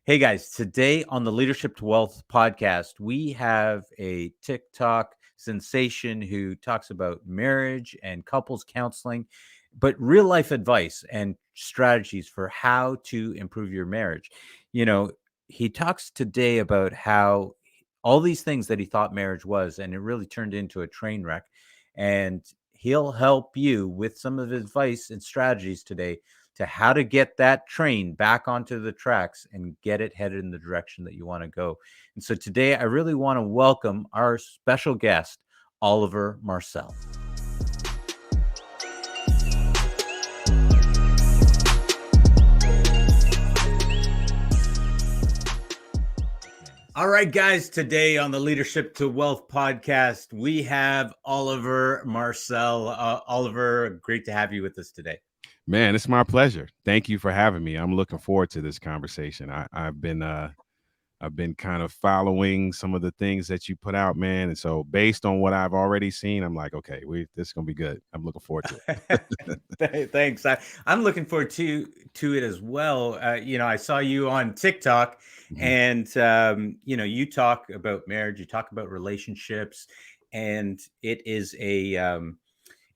Hey guys, today on the Leadership to Wealth podcast, we have a TikTok sensation who talks about marriage and couples counseling, but real life advice and strategies for how to improve your marriage. You know, he talks today about how all these things that he thought marriage was, and it really turned into a train wreck. And he'll help you with some of his advice and strategies today to how to get that train back onto the tracks and get it headed in the direction that you want to go. And so today, I really want to welcome our special guest, Oliver Marcelle. All right, guys, today on the Leadership to Wealth podcast, we have Oliver Marcelle. Oliver, great to have you with us today. Man, it's my pleasure. Thank you for having me. I'm looking forward to this conversation. I've been kind of following some of the things that you put out, man, and so based on what I've already seen, I'm like, okay, this is gonna be good. I'm looking forward to it. Thanks. I'm looking forward to it as well. I saw you on TikTok, and you talk about marriage, you talk about relationships, and it is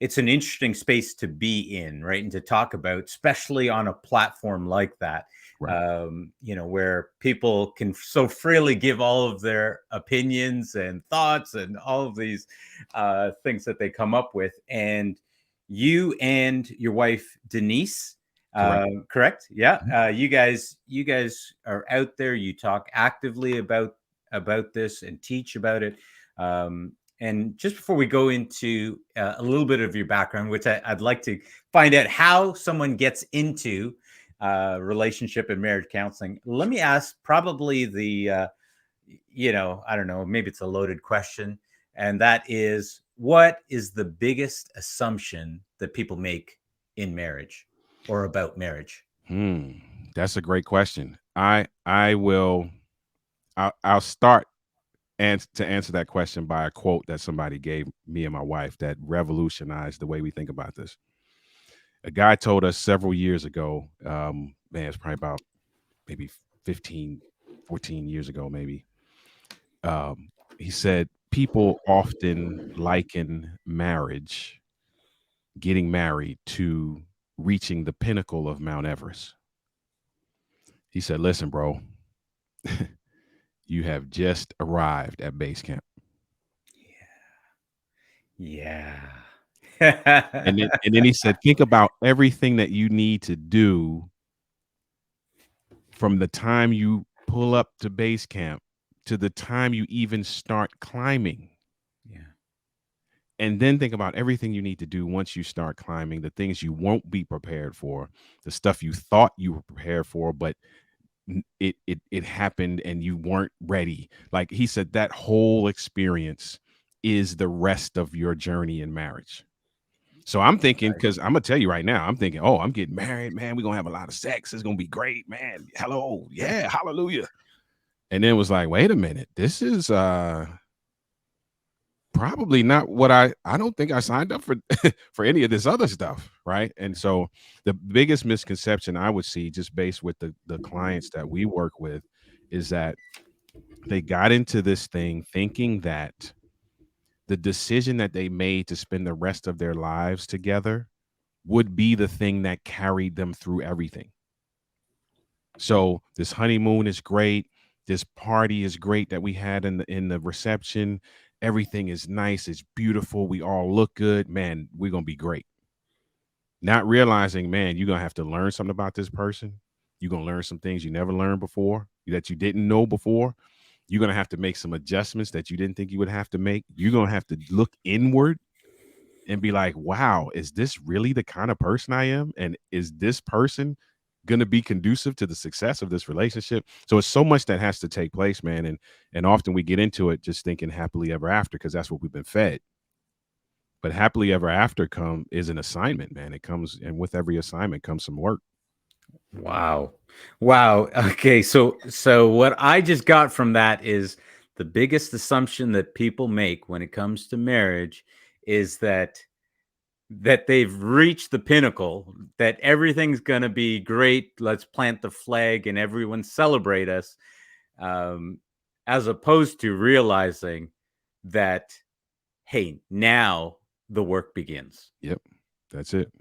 it's an interesting space to be in, right? And to talk about, especially on a platform like that, Right. where people can so freely give all of their opinions and thoughts and all of these things that they come up with. And you and your wife, Denise, Correct. correct? Yeah. You guys are out there. You talk actively about this and teach about it. And just before we go into a little bit of your background, which I'd like to find out how someone gets into relationship and marriage counseling, let me ask probably I don't know, maybe it's a loaded question. And that is, what is the biggest assumption that people make in marriage or about marriage? That's a great question. I'll start and to answer that question by a quote that somebody gave me and my wife that revolutionized the way we think about this. A guy told us several years ago, man, it's probably about maybe 15, 14 years ago, maybe. He said, people often liken marriage, getting married, to reaching the pinnacle of Mount Everest. He said, listen, bro, you have just arrived at base camp. Yeah. And then he said, think about everything that you need to do from the time you pull up to base camp to the time you even start climbing. Yeah. And then think about everything you need to do once you start climbing, the things you won't be prepared for, the stuff you thought you were prepared for, but it happened and you weren't ready. Like he said, that whole experience is the rest of your journey in marriage. So I'm thinking, because I'm gonna tell you right now, I'm thinking, oh, I'm getting married, man. We're gonna have a lot of sex. It's gonna be great, man. Hello, yeah, hallelujah. And then it was like, wait a minute, this is probably not what I don't think I signed up for for any of this other stuff, right? And so the biggest misconception I would see, just based with the clients that we work with, is that they got into this thing thinking that the decision that they made to spend the rest of their lives together would be the thing that carried them through everything. So this honeymoon is great. This party is great that we had in the reception. Everything is nice. It's beautiful. We all look good. Man, we're going to be great. Not realizing, man, you're going to have to learn something about this person. You're going to learn some things you never learned before, that you didn't know before. You're going to have to make some adjustments that you didn't think you would have to make. You're going to have to look inward and be like, wow, is this really the kind of person I am? And is this person going to be conducive to the success of this relationship? So it's so much that has to take place, man. And often we get into it just thinking happily ever after, because that's what we've been fed. But happily ever after is an assignment, man. It comes, and with every assignment comes some work. Wow. Okay. So what I just got from that is the biggest assumption that people make when it comes to marriage is that that they've reached the pinnacle, that everything's going to be great. Let's plant the flag and everyone celebrate us. Um, as opposed to realizing that, hey, now the work begins. Yep. That's it.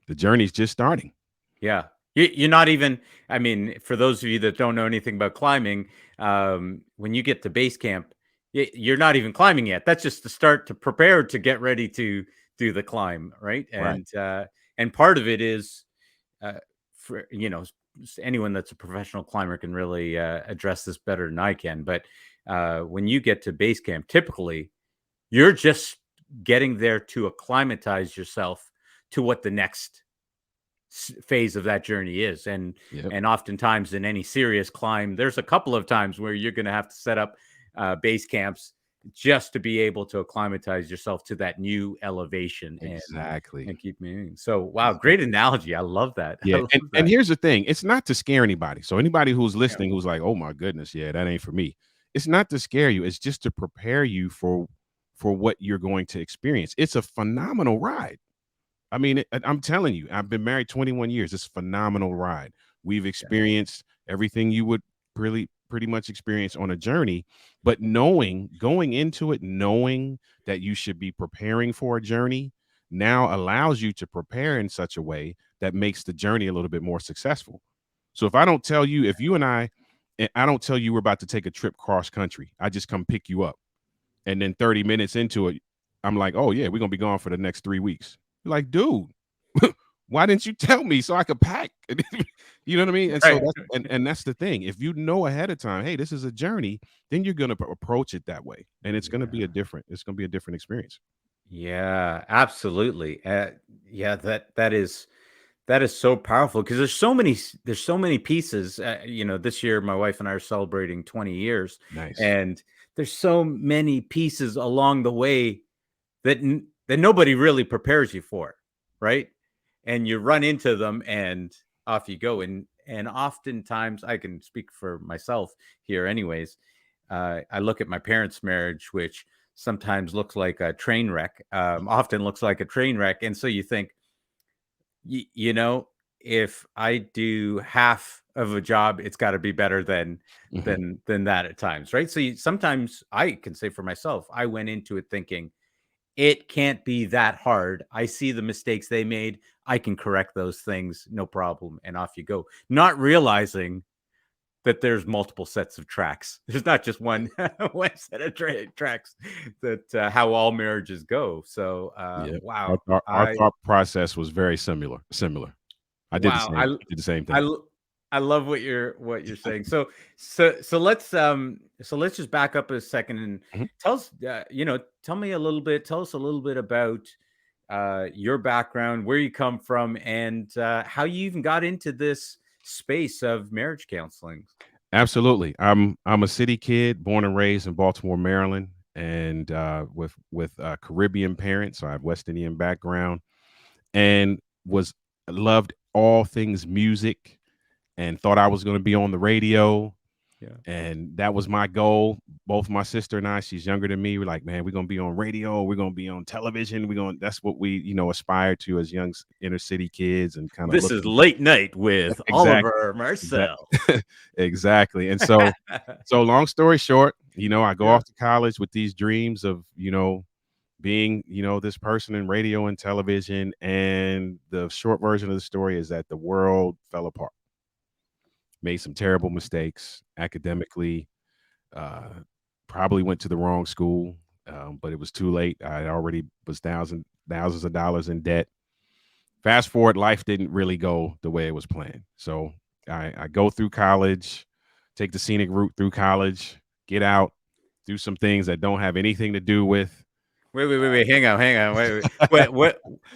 The journey's just starting. Yeah. You're not even, I mean, for those of you that don't know anything about climbing, when you get to base camp, you're not even climbing yet. That's just the start to prepare to get ready to do the climb, right? Right. And part of it is, uh, for anyone that's a professional climber can really address this better than I can. But when you get to base camp, typically you're just getting there to acclimatize yourself to what the next phase of that journey is. Yep. And oftentimes in any serious climb, there's a couple of times where you're going to have to set up base camps just to be able to acclimatize yourself to that new elevation Exactly. and keep moving. So wow, great analogy. I love that. I Yeah. love And that. here's the thing, it's not to scare anybody. So anybody who's Yeah. listening who's like, oh my goodness, yeah, that ain't for me. It's not to scare you. It's just to prepare you for what you're going to experience. It's a phenomenal ride. I mean, I'm telling you, I've been married 21 years. It's a phenomenal ride. We've experienced everything you would pretty much experience on a journey, but going into it, knowing that you should be preparing for a journey now allows you to prepare in such a way that makes the journey a little bit more successful. So if I don't tell you, if you and I don't tell you we're about to take a trip cross country, I just come pick you up. And then 30 minutes into it, I'm like, oh yeah, we're gonna be gone for the next 3 weeks. You're like, dude, why didn't you tell me so I could pack? You know what I mean? And so Right. and that's the thing. If you know ahead of time, hey, this is a journey, then you're gonna approach it that way, and it's gonna be Yeah. it's gonna be a different experience. Yeah, absolutely. Yeah, that is so powerful because there's so many pieces. This year my wife and I are celebrating 20 years, Nice. and there's so many pieces along the way that nobody really prepares you for, right? And you run into them, and off you go. And oftentimes, I can speak for myself here, anyways. I look at my parents' marriage, which sometimes looks like a train wreck, often looks like a train wreck, and so you think, you know, if I do half of a job, it's got to be better than Hmm. that at times, right? So sometimes I can say for myself, I went into it thinking it can't be that hard. I see the mistakes they made. I can correct those things, no problem, and off you go. Not realizing that there's multiple sets of tracks. There's not just one one set of tracks. That how all marriages go. So Yeah. wow, Our I thought process was very similar. I did the wow, same. I did the same I thing. I love what you're saying. So let's just back up a second and Mhm. tell us tell us a little bit about your background, where you come from, and how you even got into this space of marriage counseling. Absolutely. I'm a city kid, born and raised in Baltimore, Maryland, and with Caribbean parents. So I have West Indian background, and was loved all things music, and thought I was going to be on the radio, Yeah. and that was my goal. Both my sister and I, she's younger than me, we're like, man, we're going to be on radio, we're going to be on television, that's what we aspire to as young inner city kids, and kind of This look. is Late Night with Exactly. Oliver Marcelle. Exactly. And so long story short, I go Yeah. off to college with these dreams of, being, this person in radio and television. And the short version of the story is that the world fell apart. Made some terrible mistakes academically, uh, probably went to the wrong school, but it was too late. I already was thousands of dollars in debt. Fast forward, life didn't really go the way it was planned. So I go through college, take the scenic route through college, get out, do some things that don't have anything to do with. Wait. Hang on.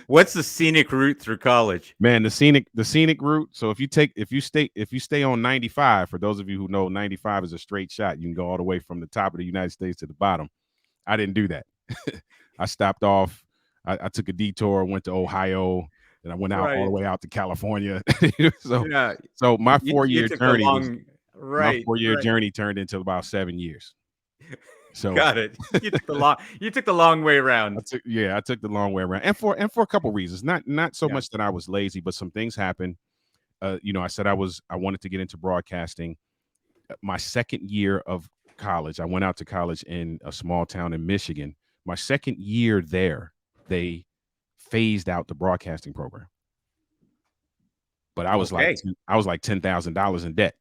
What's the scenic route through college? Man, the scenic route. So if you stay on 95, for those of you who know 95 is a straight shot, you can go all the way from the top of the United States to the bottom. I didn't do that. I stopped off. I took a detour, went to Ohio, and I went out all the Right. way out to California. so Yeah. so You took the long my right, 4 year right. journey turned into about 7 years. So Got it. You took the long way around. I took the long way around, and for a couple reasons. Not so Yeah. much that I was lazy, but some things happened. I said I wanted to get into broadcasting. My second year of college, I went out to college in a small town in Michigan. My second year there, they phased out the broadcasting program. But Okay. I was like $10,000 in debt.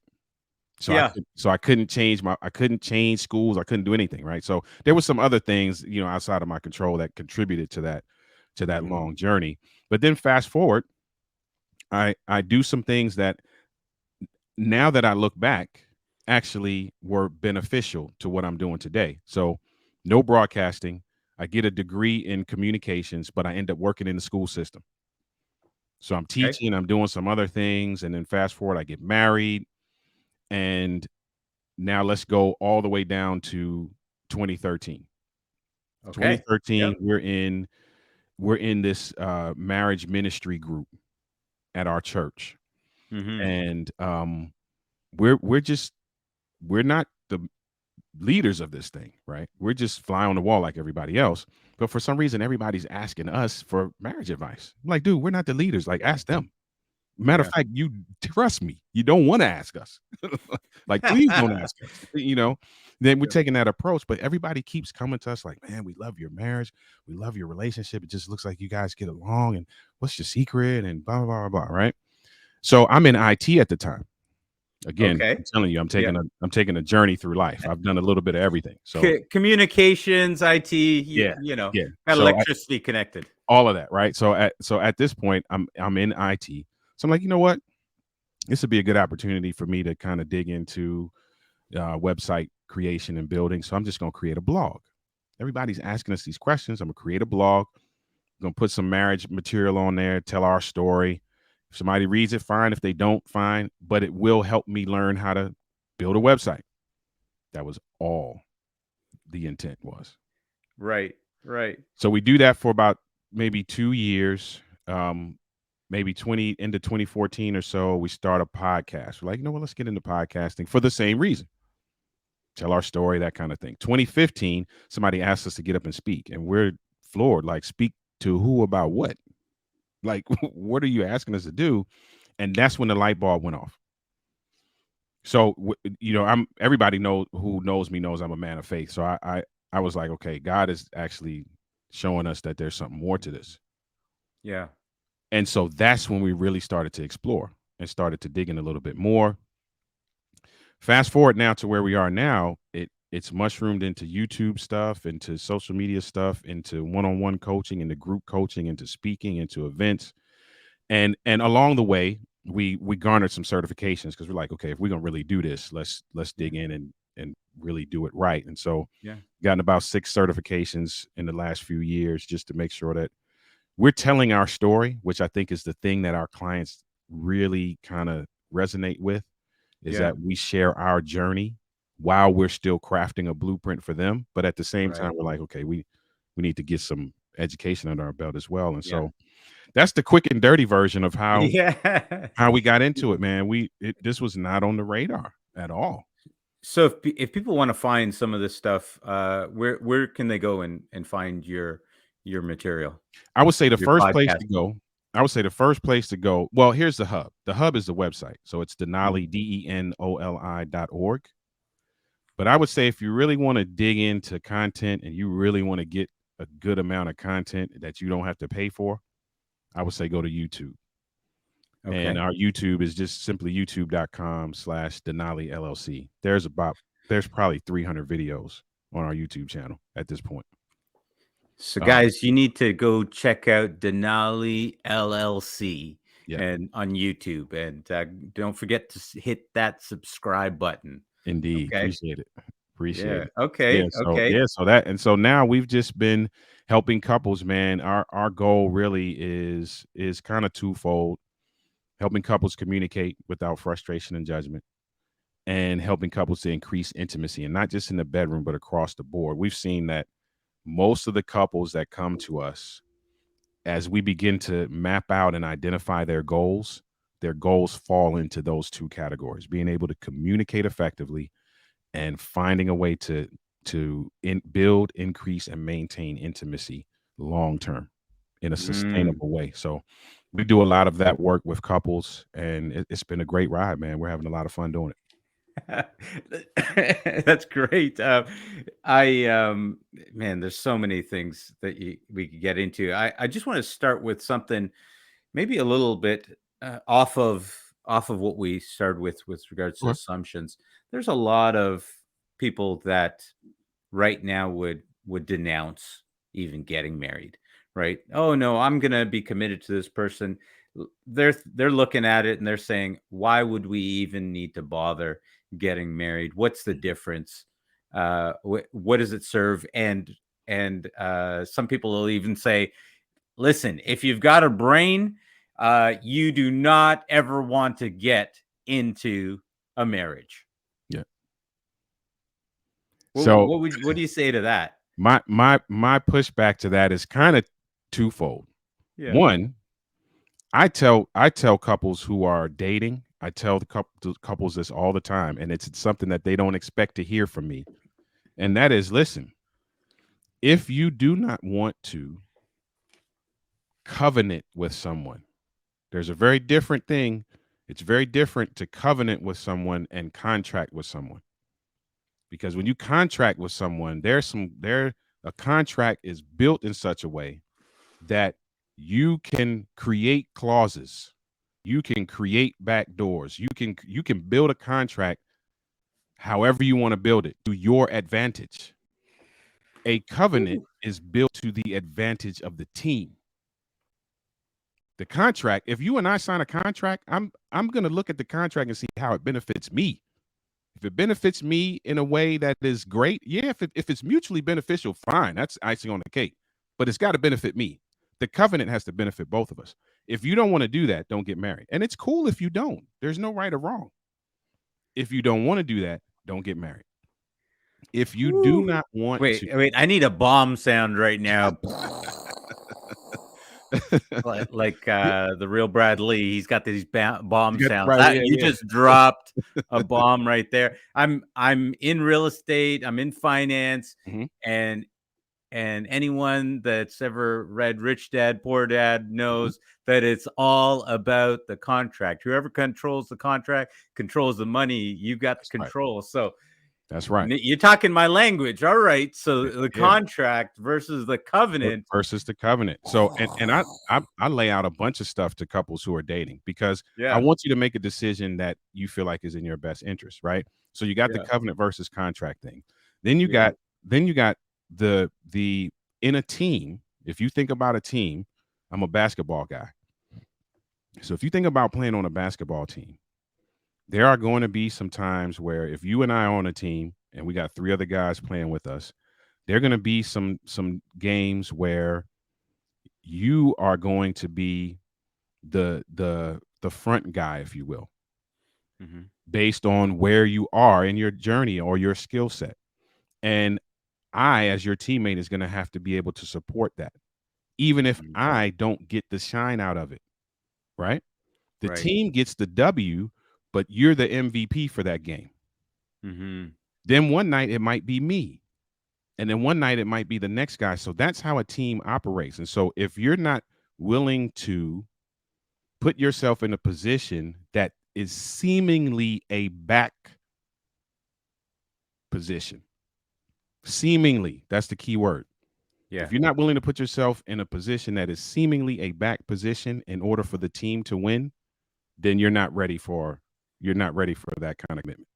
So Yeah. I couldn't change schools. I couldn't do anything, right? So there was some other things, outside of my control that contributed to that Mhm. long journey. But then fast forward, I do some things that now that I look back actually were beneficial to what I'm doing today. So no broadcasting. I get a degree in communications, but I end up working in the school system. So I'm Okay. teaching, I'm doing some other things, and then fast forward, I get married, and now let's go all the way down to 2013. Okay. Yep. 2013, we're in this marriage ministry group at our church, Mhm. and we're not the leaders of this thing, right? We're just fly on the wall like everybody else. But for some reason, everybody's asking us for marriage advice. I'm like, dude, we're not the leaders. Like, ask them. Matter of Yeah. fact, you trust me. You don't want to ask us. Like, please don't ask us. Then we're Yeah. taking that approach. But everybody keeps coming to us like, man, we love your marriage. We love your relationship. It just looks like you guys get along. And what's your secret? And blah, blah, blah, blah. Right. So I'm in IT at the time. Again, Okay. I'm telling you, Yeah. I'm taking a journey through life. I've done a little bit of everything. So Communications, IT, yeah, yeah. got So electricity connected. all of that, right? So at this point, I'm in IT. So I'm like, you know what? This would be a good opportunity for me to kind of dig into website creation and building. So I'm just going to create a blog. Everybody's asking us these questions. I'm going to create a blog. I'm going to put some marriage material on there, tell our story. If somebody reads it, fine. If they don't, fine. But it will help me learn how to build a website. That was all the intent was. Right. Right. So we do that for about maybe 2 years. Maybe 20 into 2014 or so, we start a podcast. We're like, let's get into podcasting for the same reason. Tell our story, that kind of thing. 2015, somebody asked us to get up and speak, and we're floored. Like, speak to who about what? Like, what are you asking us to do? And that's when the light bulb went off. So, I'm everybody who knows me knows I'm a man of faith. So I was like, okay, God is actually showing us that there's something more to this. Yeah. And so that's when we really started to explore and started to dig in a little bit more. Fast forward now to where we are now, it's mushroomed into YouTube stuff, into social media stuff, into one-on-one coaching, into group coaching, into speaking, into events. And along the way, we garnered some certifications because we're like, okay, if we're gonna really do this, let's dig in and really do it right. And so Yeah. gotten about 6 certifications in the last few years just to make sure that we're telling our story, which I think is the thing that our clients really kind of resonate with, is Yeah. that we share our journey while we're still crafting a blueprint for them. But at the same time, Right. we're like, okay, we need to get some education under our belt as well. And Yeah. so that's the quick and dirty version of how Yeah. we got into it, man. This was not on the radar at all. So if people want to find some of this stuff, where can they go and find your material, I would say the your first place podcast? to go. I would say the first place to go. Well, here's the hub. The hub is the website. So it's Denoli, DENOLI.org. But I would say if you really want to dig into content and you really want to get a good amount of content that you don't have to pay for, I would say go to YouTube. And Okay. our YouTube is just simply youtube.com/Denoli LLC. There's probably 300 videos on our YouTube channel at this point. So Um, guys, you need to go check out Denali LLC yeah, and on YouTube, and don't forget to hit that subscribe button. indeed. Okay. Appreciate it. Appreciate Yeah. it. Yeah. Okay. So Okay. yeah. So now we've just been helping couples, man. Our goal really is kind of twofold: helping couples communicate without frustration and judgment, and helping couples to increase intimacy, and not just in the bedroom, but across the board. We've seen that most of the couples that come to us, as we begin to map out and identify their goals fall into those two categories: being able to communicate effectively and finding a way to to build, increase, and maintain intimacy long term in a Mm. sustainable way. So we do a lot of that work with couples, and it's been a great ride, man. We're having a lot of fun doing it. That's great. Man, there's so many things that we could get into. I just want to start with something maybe a little bit off of what we started with regards to Okay. assumptions. There's a lot of people that right now would denounce even getting married, right? Oh no, I'm going to be committed to this person. They're looking at it and they're saying, why would we even need to bother getting married? What's the difference? What does it serve? And some people will even say, listen, if you've got a brain, you do not ever want to get into a marriage. Yeah. What, So what do you say to that? my pushback to that is kind of twofold. Yeah. One, I tell couples who are dating, I tell the couples this all the time, and it's something that they don't expect to hear from me. And that is, listen, if you do not want to covenant with someone, there's a very different thing. It's very different to covenant with someone and contract with someone. Because when you contract with someone, a contract is built in such a way that you can create clauses, you can create back doors, you can build a contract however you want to build it to your advantage. A covenant is built to the advantage of the team. The contract, if you and I sign a contract, I'm going to look at the contract and see how it benefits me. If it benefits me in a way that is great, yeah, if it's mutually beneficial, fine, that's icing on the cake. But it's got to benefit me. The covenant has to benefit both of us. If you don't want to do that, don't get married. And it's cool if you don't. There's no right or wrong. If you don't want to do that, don't get married. If you do Woo. not want to, Wait, I need a bomb sound right now. Like yeah, the real Brad Lee, he's got these bomb you got sounds. right, That yeah, you yeah. just dropped a bomb right there. I'm in real estate, I'm in finance, Mhm. and anyone that's ever read Rich Dad Poor Dad Mhm. knows that it's all about the contract. Whoever controls the contract controls the money. You got the That's right. control. So That's right. you're talking my language. All right. So the Yeah. contract versus the covenant. Versus the covenant. So and I lay out a bunch of stuff to couples who are dating because I Yeah. want you to make a decision that you feel like is in your best interest, right? So you got the Yeah. covenant versus contract thing. Then you Yeah. got the in a team, if you think about a team, I'm a basketball guy. So if you think about playing on a basketball team, there are going to be some times where if you and I are on a team and we got three other guys playing with us, there are going to be some games where you are going to be the front guy, if you will, Mhm. based on where you are in your journey or your skill set. And I, as your teammate, is going to have to be able to support that, even if Mhm. I don't get the shine out of it, right? The Right. team gets the W, but you're the MVP for that game. Mhm. Then one night it might be me. And then one night it might be the next guy. So that's how a team operates. And so if you're not willing to put yourself in a position that is seemingly a back position, seemingly, that's the key word. Yeah. If you're not willing to put yourself in a position that is seemingly a back position in order for the team to win, then you're not ready for that kind of commitment.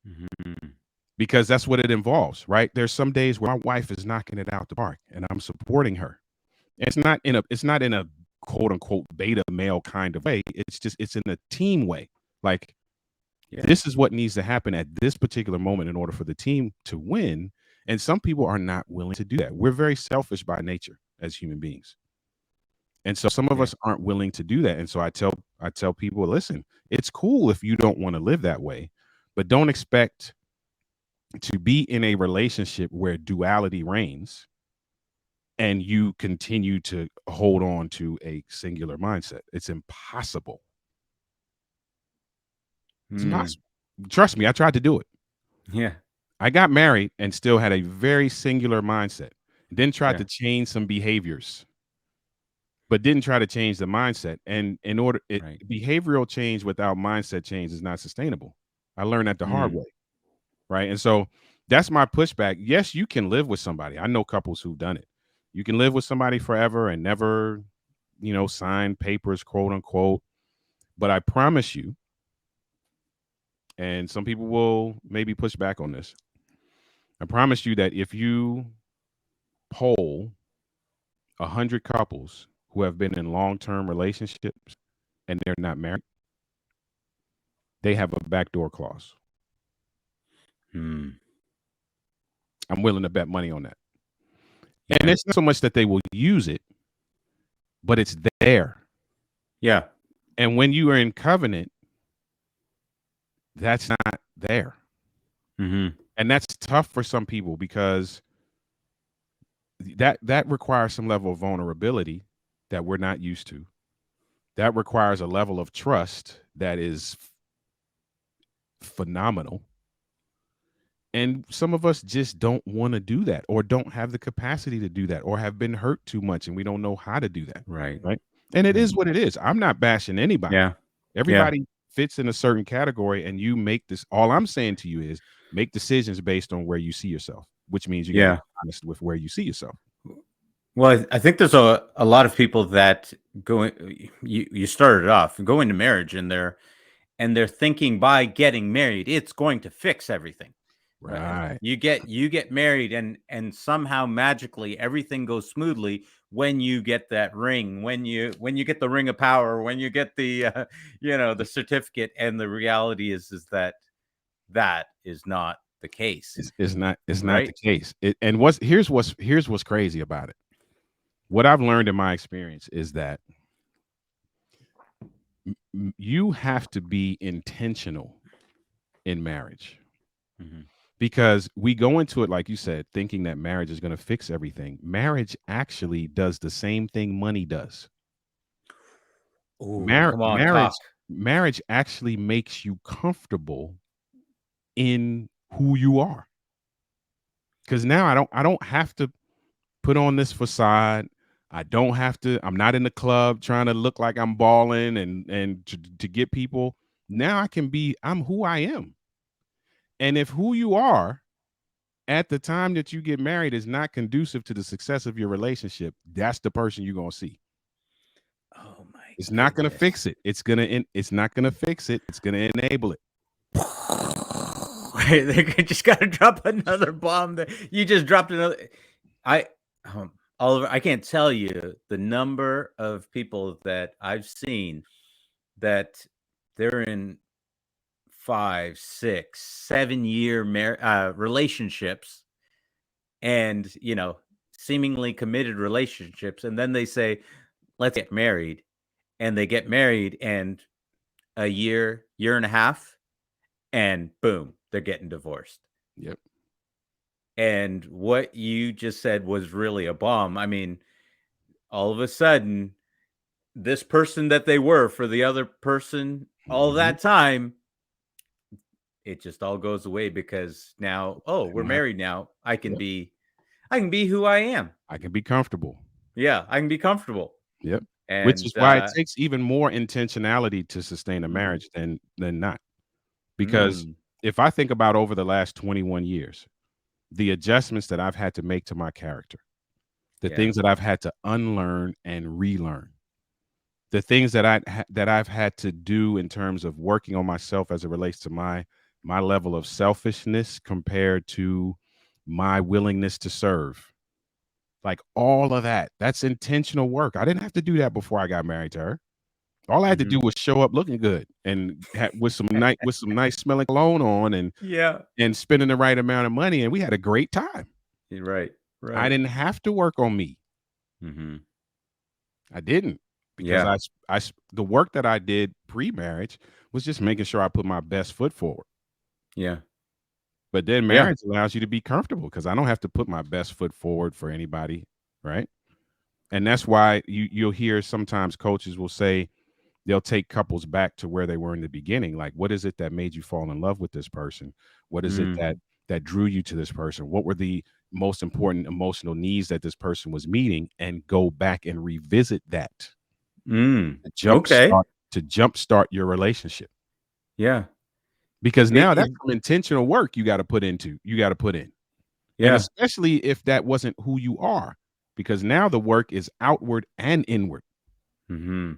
Mhm. Because that's what it involves, right? There's some days where my wife is knocking it out the park and I'm supporting her. It's not in a quote unquote beta male kind of way. It's in a team way. Like Yeah. this is what needs to happen at this particular moment in order for the team to win. And some people are not willing to do that. We're very selfish by nature as human beings. And so some of Yeah. us aren't willing to do that. And so I tell people, listen, it's cool if you don't want to live that way, but don't expect to be in a relationship where duality reigns and you continue to hold on to a singular mindset. It's impossible. It's Mm. impossible. Trust me, I tried to do it. Yeah. I got married and still had a very singular mindset. Then tried Yeah. to change some behaviors, but didn't try to change the mindset. And Right. behavioral change without mindset change is not sustainable. I learned that the hard Mm. way, right? And so that's my pushback. Yes, you can live with somebody. I know couples who've done it. You can live with somebody forever and never, sign papers, quote unquote. But I promise you, and some people will maybe push back on this. I promise you that if you poll 100 couples who have been in long-term relationships and they're not married, they have a backdoor clause. Mm. I'm willing to bet money on that. Yeah. And it's not so much that they will use it, but it's there. Yeah. And when you are in covenant, that's not there. Mm-hmm. And that's tough for some people because that requires some level of vulnerability that we're not used to. That requires a level of trust that is phenomenal. And some of us just don't want to do that or don't have the capacity to do that or have been hurt too much and we don't know how to do that. Right. Right. And it Right. is what it is. I'm not bashing anybody. Yeah. Yeah. Everybody fits in a certain category and you make this. All I'm saying to you is make decisions based on where you see yourself, which means you got to be Yeah. honest with where you see yourself. Well, I think there's a lot of people that go you started off go into marriage and they're thinking by getting married it's going to fix everything. Right. You get married and somehow magically everything goes smoothly when you get that ring, when you get the ring of power, when you get the the certificate, and the reality is that that is not the case, It's not the right? case. And here's what's crazy about it. What I've learned in my experience is that you have to be intentional in marriage Mm-hmm. because we go into it, like you said, thinking that marriage is going to fix everything. Marriage actually does the same thing money does. Oh, Mar- come on, talk. marriage marriage actually makes you comfortable in who you are. Because now I don't have to put on this facade. I'm not in the club trying to look like I'm balling and to get people. Now I'm who I am. And if who you are at the time that you get married is not conducive to the success of your relationship, that's the person you're going to see. Oh my It's not going to goodness. fix it. It's not going to fix it. It's going to enable it. They just got to drop another bomb. There, you just dropped another. I, Oliver, I can't tell you the number of people that I've seen that they're in 5, 6, 7 year relationships, and seemingly committed relationships, and then they say, "Let's get married," and they get married, and a year and a half, and boom, they're getting divorced. Yep. And what you just said was really a bomb. I mean, all of a sudden, this person that they were for the other person all Mm-hmm. that time, it just all goes away because now, oh, we're Yep. married now. I can be who I am. I can be comfortable. Yeah, I can be comfortable. Yep. Which is And why it takes even more intentionality to sustain a mhm, marriage than not. Because mm, if I think about over the last 21 years, the adjustments that I've had to make to my character, the yeah, things that I've had to unlearn and relearn, the things that I've had to do in terms of working on myself as it relates to my level of selfishness compared to my willingness to serve. Like all of that's intentional work. I didn't have to do that before I got married to her. All I had to hmm do was show up looking good and with some nice smelling cologne on yeah, and spending the right amount of money, and we had a great time. you're right, I right. didn't have to work on me. Hmm. I didn't because Yeah, the work that I did pre-marriage was just making sure I put my best foot forward. yeah, But then yeah. marriage allows you to be comfortable because I don't have to put my best foot forward for anybody, right? And that's why you'll hear sometimes coaches will say they'll take couples back to where they were in the beginning. Like, what is it that made you fall in love with this person? What is it Mm, that that drew you to this person? What were the most important emotional needs that this person was meeting, and go back and revisit that to Okay. jumpstart your relationship. Yeah. Because It, now it, that's some intentional work you got to put in. And yeah. especially if that wasn't who you are, because now the work is outward and inward. Hmm.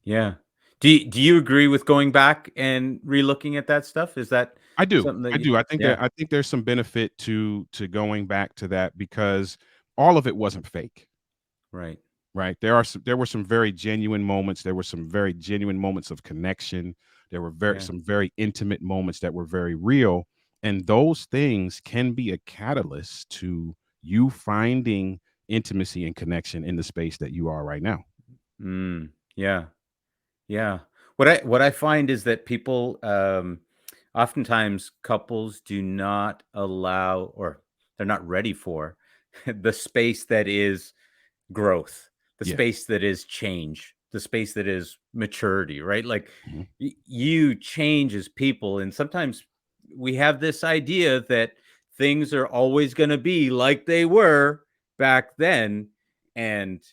Yeah. Do you agree with going back and relooking at that stuff? Is that I do. something that I you? do. Yeah. I think there's some benefit to going back to that, because all of it wasn't fake. Right. Right. There were some very genuine moments. There were some very genuine moments of connection. There were Yeah. some very intimate moments that were very real. And those things can be a catalyst to you finding intimacy and connection in the space that you are right now. Yeah. Yeah. What I find is that people, oftentimes couples do not allow, or they're not ready for the space that is growth, the Yeah. space that is change, the space that is maturity, right? Like Mhm. you change as people. And sometimes we have this idea that things are always going to be like they were back then. And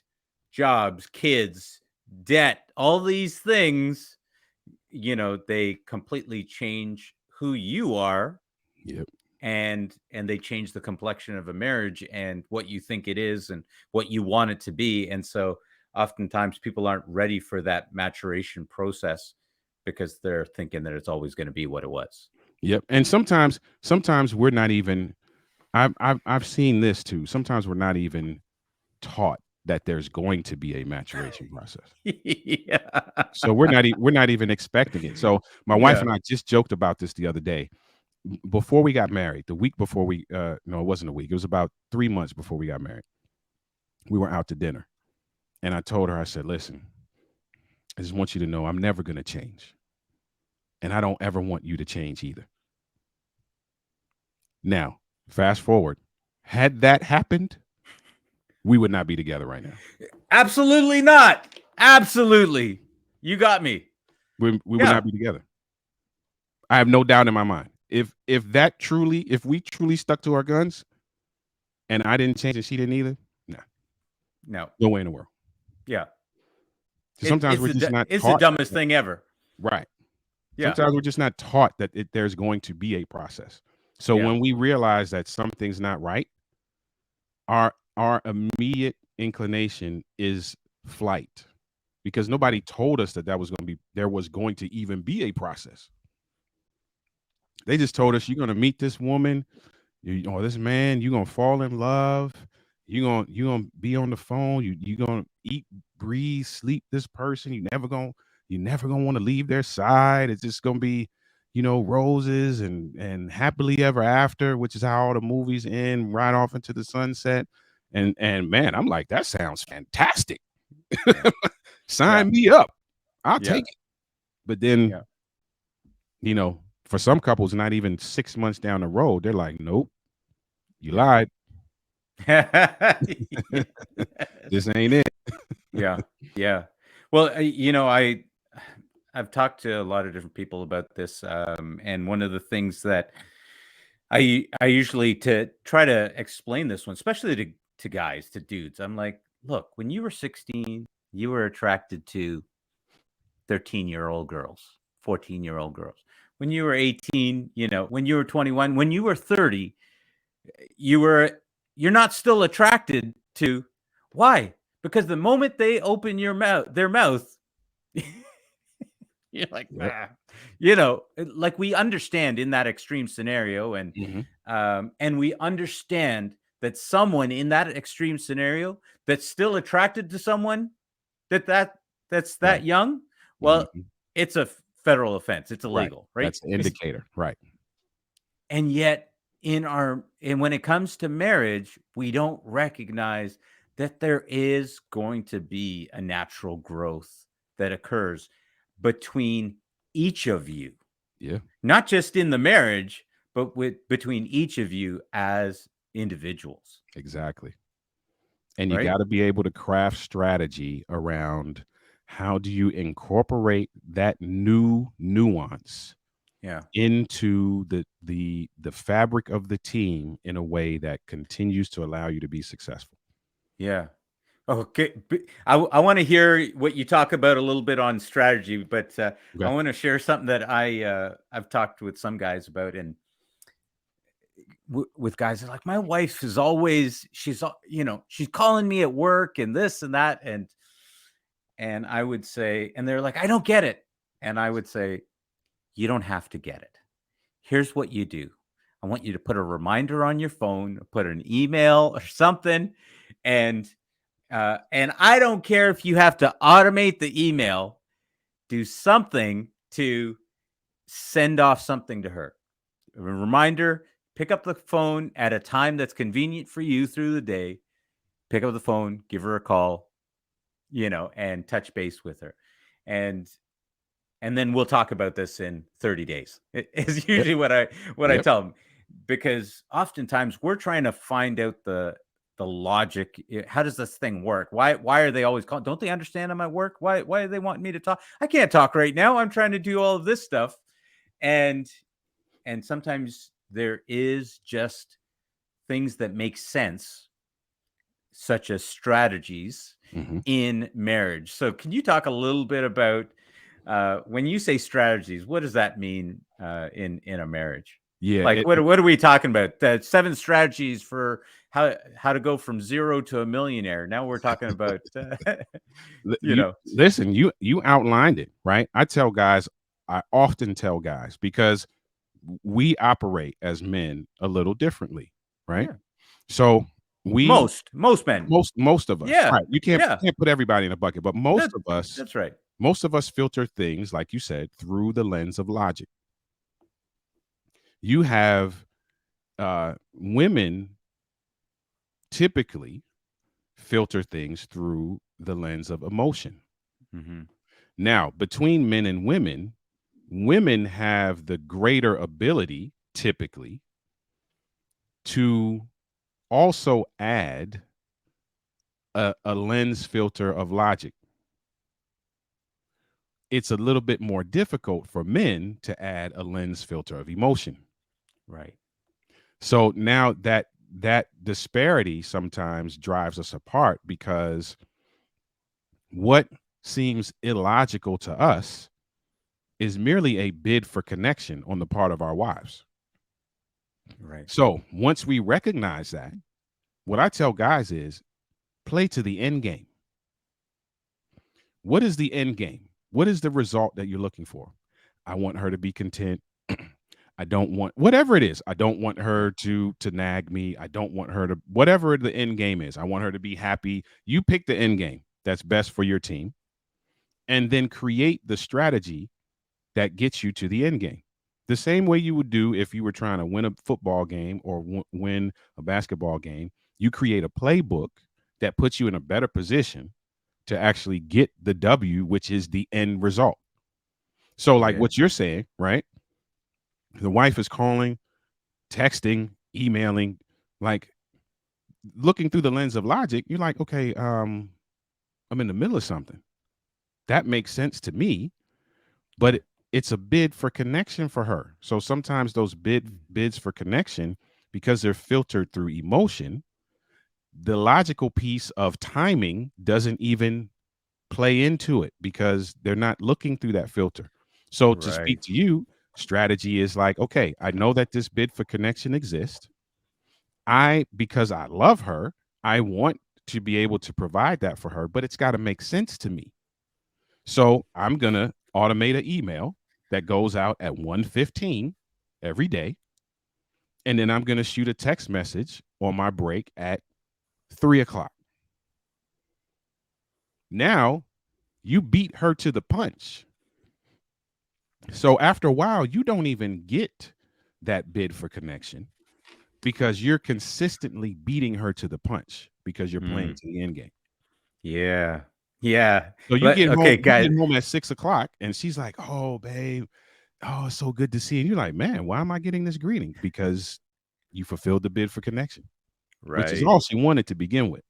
jobs, kids, debt, all these things, they completely change who you are, Yep. and they change the complexion of a marriage and what you think it is and what you want it to be. And so oftentimes people aren't ready for that maturation process because they're thinking that it's always going to be what it was. Yep. And sometimes we're not even I've seen this too. Sometimes we're not even taught that there's going to be a maturation process. Yeah. So we're not even expecting it. So my wife Yeah. and I just joked about this the other day. Before we got married, the week before we no, it wasn't a week. It was about 3 months before we got married. We were out to dinner. And I told her, I said, "Listen, I just want you to know I'm never going to change. And I don't ever want you to change either." Now, fast forward. Had that happened, we would not be together right now. Absolutely not. Absolutely. You got me. We would Yeah. not be together. I have no doubt in my mind. If we truly stuck to our guns and I didn't change and she didn't either, nah, No. no way in the world. Yeah. So sometimes we're just not It's the taught dumbest that. thing ever. Right. Yeah. Sometimes we're just not taught that there's going to be a process. So Yeah. when we realize that something's not right, our immediate inclination is flight, because nobody told us that there was going to even be a process. They just told us you're going to meet this woman, or this man, you're going to fall in love, you're going to be on the phone, you're going to eat, breathe, sleep this person, you're never going to want to leave their side. It's just going to be, roses and happily ever after, which is how all the movies end, right off into the sunset. And man, I'm like, that sounds fantastic. Yeah. Yeah. Sign me up. I'll Yeah. take it. But then, Yeah. for some couples, not even 6 months down the road, they're like, nope, you Yeah. lied. Yes. This ain't it. Yeah. Yeah. Well, I've talked to a lot of different people about this, and one of the things that I usually, to try to explain this one, especially to guys, to dudes, I'm like, look, when you were 16, you were attracted to 13-year-old girls, 14-year-old girls. When you were 18, when you were 21, when you were 30, you were you're not still attracted to. Why? Because the moment they open their mouth, you're like, Yep. ah. Like, we understand in that extreme scenario, Mhm. and we understand that someone in that extreme scenario that's still attracted to someone that's that Right. young, well, Mhm. it's a federal offense. It's Right. illegal, right? That's an indicator. Right. And yet, and when it comes to marriage, we don't recognize that there is going to be a natural growth that occurs between each of you, Yeah, not just in the marriage, but between each of you as individuals, exactly. And you right? got to be able to craft strategy around how do you incorporate that new nuance Yeah. into the fabric of the team in a way that continues to allow you to be successful. Yeah. Okay. I want to hear what you talk about a little bit on strategy, but I Okay. want to share something that I've talked with some guys about, and with guys like, my wife is always, she's calling me at work and this and that, and I would say, and they're like, I don't get it, and I would say, you don't have to get it. Here's what you do. I want you to put a reminder on your phone, put an email or something, and I don't care if you have to automate the email, do something to send off something to her. A reminder, pick up the phone at a time that's convenient for you through the day. Pick up the phone, give her a call, and touch base with her. And then we'll talk about this in 30 days. Is Yep. usually what I Yep. tell them, because oftentimes we're trying to find out the logic. How does this thing work? Why are they always calling? Don't they understand I'm at work? Why do they want me to talk? I can't talk right now. I'm trying to do all of this stuff. And sometimes there is just things that make sense, such as strategies Mhm. in marriage. So can you talk a little bit about, when you say strategies, what does that mean in a marriage? Yeah, Like, what are we talking about? The 7 strategies for how to go from 0 to a millionaire. Now we're talking about, you you know, listen, you outlined it, right? I often tell guys because we operate as men a little differently, right? yeah, So we most men, most of us, yeah, right? You yeah, can't put everybody in a bucket, but that that's right, most of us filter things, like you said, through the lens of logic. You have women typically filter things through the lens of emotion. hmm Now, between men and women have the greater ability typically to also add a lens filter of logic. It's a little bit more difficult for men to add a lens filter of emotion. right, So now that disparity sometimes drives us apart because what seems illogical to us is merely a bid for connection on the part of our wives. right, So once we recognize that, what I tell guys is play to the end game. What is the end game? What is the result that you're looking for? I want her to be content. I don't want whatever it is. I don't want her to nag me. I don't want her to whatever the end game is. I want her to be happy. You pick the end game that's best for your team and then create the strategy that gets you to the end game. The same way you would do if you were trying to win a football game or win a basketball game. You create a playbook that puts you in a better position to actually get the W, which is the end result. So, like yeah, what you're saying, right? The wife is calling, texting, emailing, like looking through the lens of logic. You're like, okay, I'm in the middle of something. That makes sense to me, but it's a bid for connection for her. So sometimes those bids for connection, because they're filtered through emotion, the logical piece of timing doesn't even play into it because they're not looking through that filter. So to right, speak to you, strategy is like, okay, I know that this bid for connection exists. Because I love her, I want to be able to provide that for her, but it's got to make sense to me. So I'm going to automate an email that goes out at 1:15 every day. And then I'm going to shoot a text message on my break at 3 o'clock. Now you beat her to the punch. So after a while, you don't even get that bid for connection because you're consistently beating her to the punch because you're playing mm, to the end game. yeah, yeah. So Okay, you guys. get home at 6 o'clock and she's like, oh, babe, oh, it's so good to see you. And you're like, man, why am I getting this greeting? Because you fulfilled the bid for connection, which is Right. all she wanted to begin with.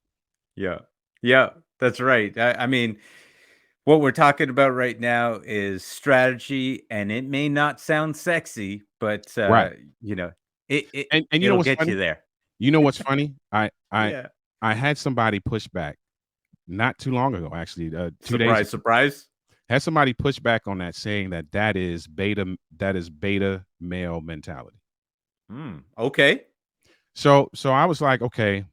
Yeah. Yeah, that's right. I mean, What we're talking about right now is strategy, and it may not sound sexy, but Right. you know, it it And you know it'll what's get funny? you there. You know what's funny? Yeah. I had somebody push back not too long ago, actually, 2 days Surprise, ago. surprise. Had somebody push back on that, saying that that is beta male mentality. Okay. So I was like, okay,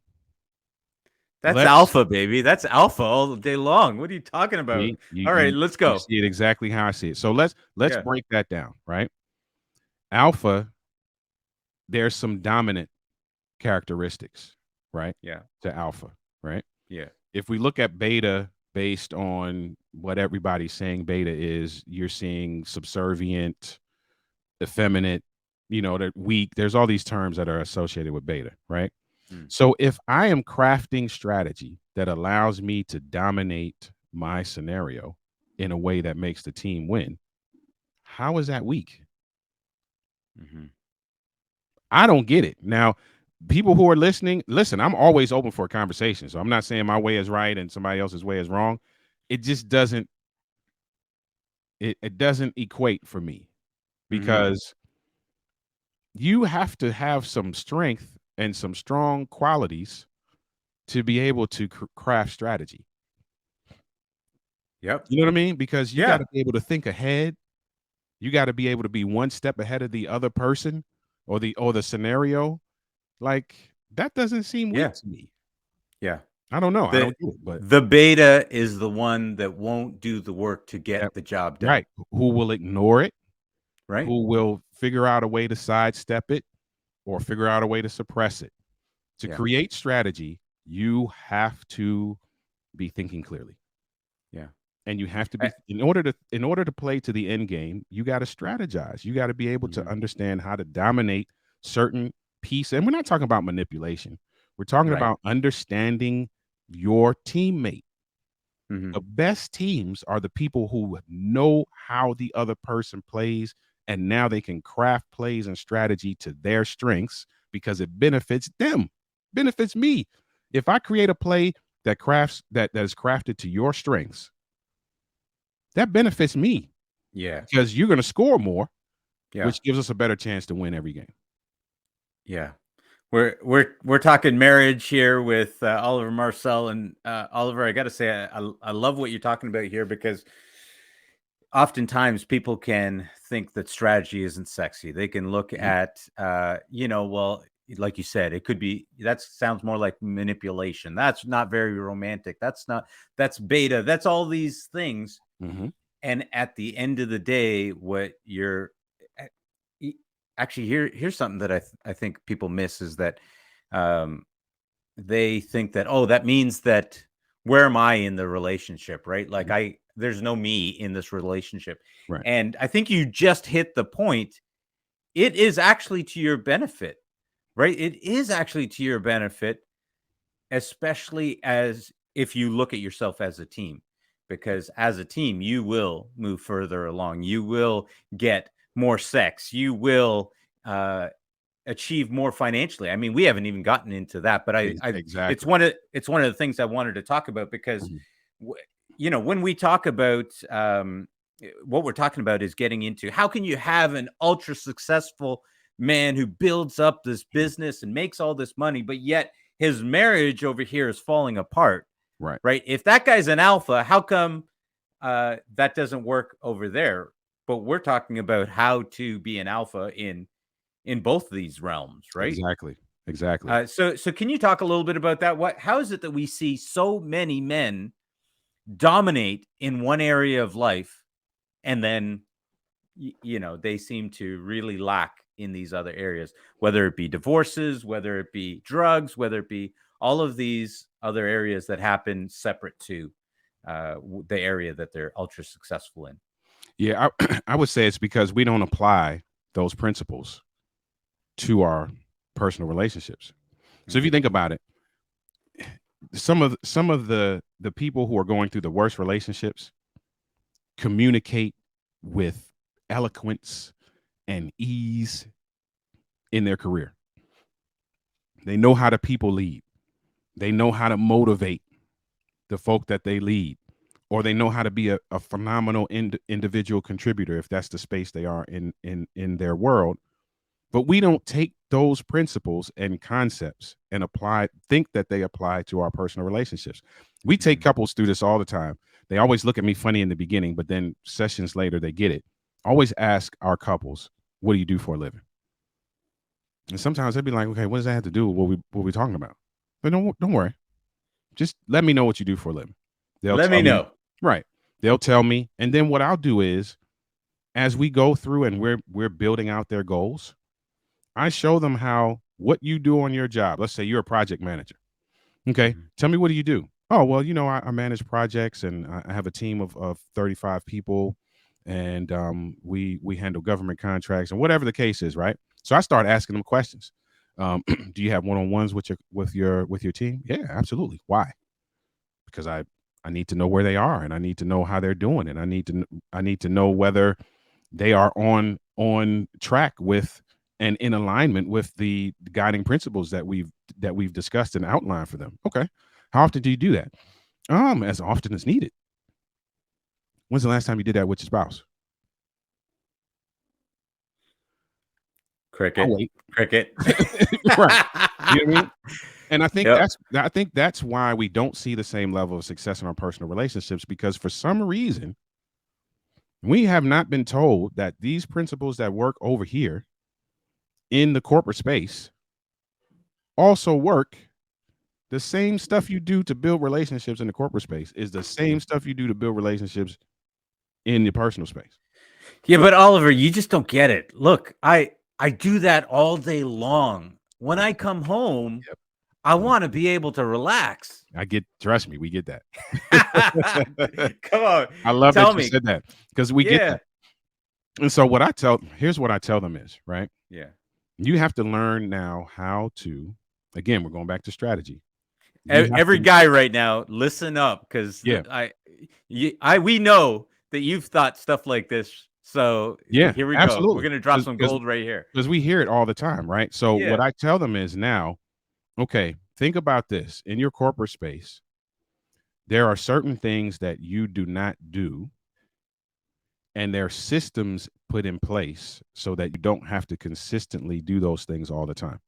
That's let's alpha, baby. That's alpha all day long. What are you talking about? see All right, let's you go. see it exactly how I see it. So let's Yeah. break that down, right? Alpha, there's some dominant characteristics, right? Yeah. To alpha, right? Yeah. If we look at beta based on what everybody's saying beta is, you're seeing subservient, effeminate, they're weak. There's all these terms that are associated with beta, right? Mm. So if I am crafting strategy that allows me to dominate my scenario in a way that makes the team win, how is that weak? Mhm. I don't get it. Now, people who are listening, listen, I'm always open for a conversation. So I'm not saying my way is right and somebody else's way is wrong. It just doesn't it doesn't equate for me, Mhm. because you have to have some strength and some strong qualities to be able to craft strategy. Yep. You know what I mean? Because you got Yeah. to be able to think ahead. You got to be able to be one step ahead of the other person or the scenario. Like, that doesn't seem weak Yeah. to me. Yeah. I don't know. I The don't get it, but the beta is the one that won't do the work to that, get the job done, right. Who will ignore it? right? Who will figure out a way to sidestep it or figure out a way to suppress it? To Yeah. create strategy, you have to be thinking clearly. Yeah. And you have to I be, in order to play to the end game, you got to strategize. You got to be able to Mhm. understand how to dominate certain pieces. And we're not talking about manipulation. We're talking Right. about understanding your teammate. Mhm. The best teams are the people who know how the other person plays, and now they can craft plays and strategy to their strengths because it benefits them, benefits me. If I create a play that is crafted to your strengths, that benefits me Yeah. because you're going to score more, Yeah. which gives us a better chance to win every game. Yeah. We're talking marriage here with Oliver Marcelle and Oliver. I got to say, I love what you're talking about here because oftentimes people can think that strategy isn't sexy. They can look Mhm. at, well, like you said, it could be that sounds more like manipulation. That's not very romantic. That's beta. That's all these things. Mhm. And at the end of the day, what you're a- actually here's something that I think people miss is that um, they think that, oh, that means that where am I in the relationship, right? Like Mhm. there's no me in this relationship. Right. And I think you just hit the point. It is actually to your benefit, right? It is actually to your benefit, especially as if you look at yourself as a team, because as a team, you will move further along. You will get more sex. You will uh, achieve more financially. I mean, we haven't even gotten into that, but it's Exactly. one of the things I wanted to talk about because, Mhm. when we talk about what we're talking about is getting into how can you have an ultra successful man who builds up this business and makes all this money, but yet his marriage over here is falling apart, Right. right? If that guy's an alpha, how come that doesn't work over there? But we're talking about how to be an alpha in both of these realms, right? Exactly. Exactly. So can you talk a little bit about that? How is it that we see so many men dominate in one area of life, and then they seem to really lack in these other areas, whether it be divorces, whether it be drugs, whether it be all of these other areas that happen separate to the area that they're ultra successful in. Yeah, I would say it's because we don't apply those principles to our personal relationships. So if you Mm-hmm. think about it, some of the people who are going through the worst relationships communicate with eloquence and ease in their career. They know how to people lead. They know how to motivate the folk that they lead. or they know how to be a phenomenal individual contributor if that's the space they are in their world. But we don't take those principles and concepts and think that they apply to our personal relationships. We take couples through this all the time. They always look at me funny in the beginning, but then sessions later, they get it. Always ask our couples, what do you do for a living? And sometimes they'd be like, okay, what does that have to do with what we talking about? But don't worry. Just let me know what you do for a living. They'll Let me tell me. know. Right. They'll tell me. And then what I'll do is, as we go through and we're building out their goals, I show them what you do on your job. Let's say you're a project manager. Okay. Tell me, what do you do? Oh, well, I manage projects, and I have a team of 35 people, and we handle government contracts and whatever the case is, right? So I start asking them questions. Do you have one-on-ones with your team? Yeah, absolutely. Why? Because I need to know where they are, and I need to know how they're doing, and I need to know whether they are on track with and in alignment with the guiding principles that we've discussed and outlined for them. Okay. How often do you do that? As often as needed. When's the last time you did that with your spouse? Cricket. Cricket. Right. You know what I mean? And I think that's why we don't see the same level of success in our personal relationships, because for some reason we have not been told that these principles that work over here in the corporate space also work. The same stuff you do to build relationships in the corporate space is the same stuff you do to build relationships in the personal space. Yeah, but Oliver, you just don't get it. Look, I do that all day long. When I come home, I want to be able to relax. Trust me, we get that. Come on. I love that you said that, because we get that. And so here's what I tell them is, right? Yeah. You have to learn now how to, again, we're going back to strategy. Every guy right now, listen up, because we know that you've thought stuff like this. So here we go. We're going to drop some gold right here. Because we hear it all the time, right? So what I tell them is now, okay, think about this. In your corporate space, there are certain things that you do not do, and there are systems put in place so that you don't have to consistently do those things all the time.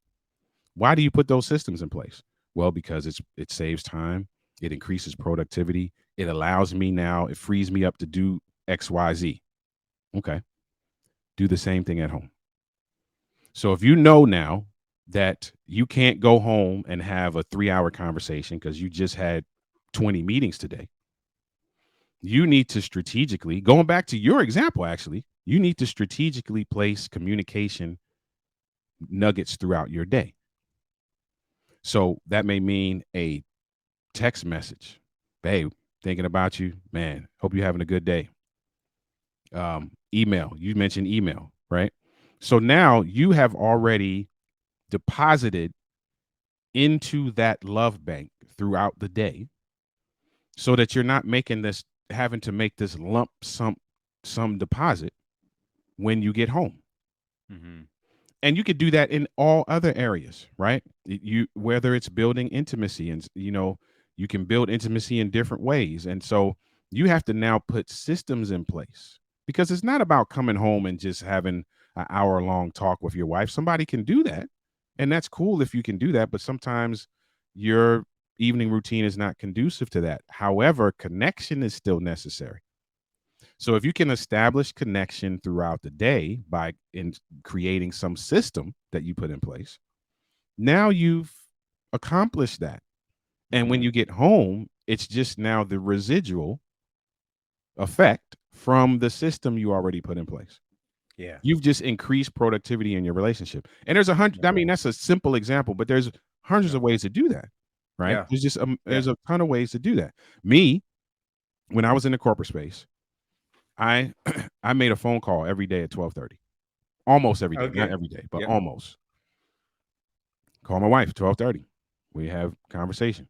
Why do you put those systems in place? Well, because it saves time, it increases productivity, it allows me now, it frees me up to do X, Y, Z. Okay. Do the same thing at home. So if you know now that you can't go home and have a 3-hour conversation because you just had 20 meetings today, you need to strategically, going back to your example, actually, you need to strategically place communication nuggets throughout your day. So that may mean a text message. Babe, thinking about you, man. Hope you're having a good day. Email. You mentioned email, right? So now you have already deposited into that love bank throughout the day, so that you're not having to make this lump sum deposit when you get home. Mm-hmm. And you could do that in all other areas, right? Whether it's building intimacy, and you can build intimacy in different ways. And so you have to now put systems in place, because it's not about coming home and just having an hour-long talk with your wife. Somebody can do that, and that's cool if you can do that, but sometimes your evening routine is not conducive to that. However, connection is still necessary. So if you can establish connection throughout the day by creating some system that you put in place, now you've accomplished that. And when you get home, it's just now the residual effect from the system you already put in place. Yeah. You've just increased productivity in your relationship. And there's 100, I mean, that's a simple example, but there's hundreds of ways to do that, right? Yeah. There's just, there's a ton of ways to do that. Me, when I was in the corporate space, I made a phone call every day at 12:30, almost every day, not every day, but almost. Call my wife 12:30. We have conversation.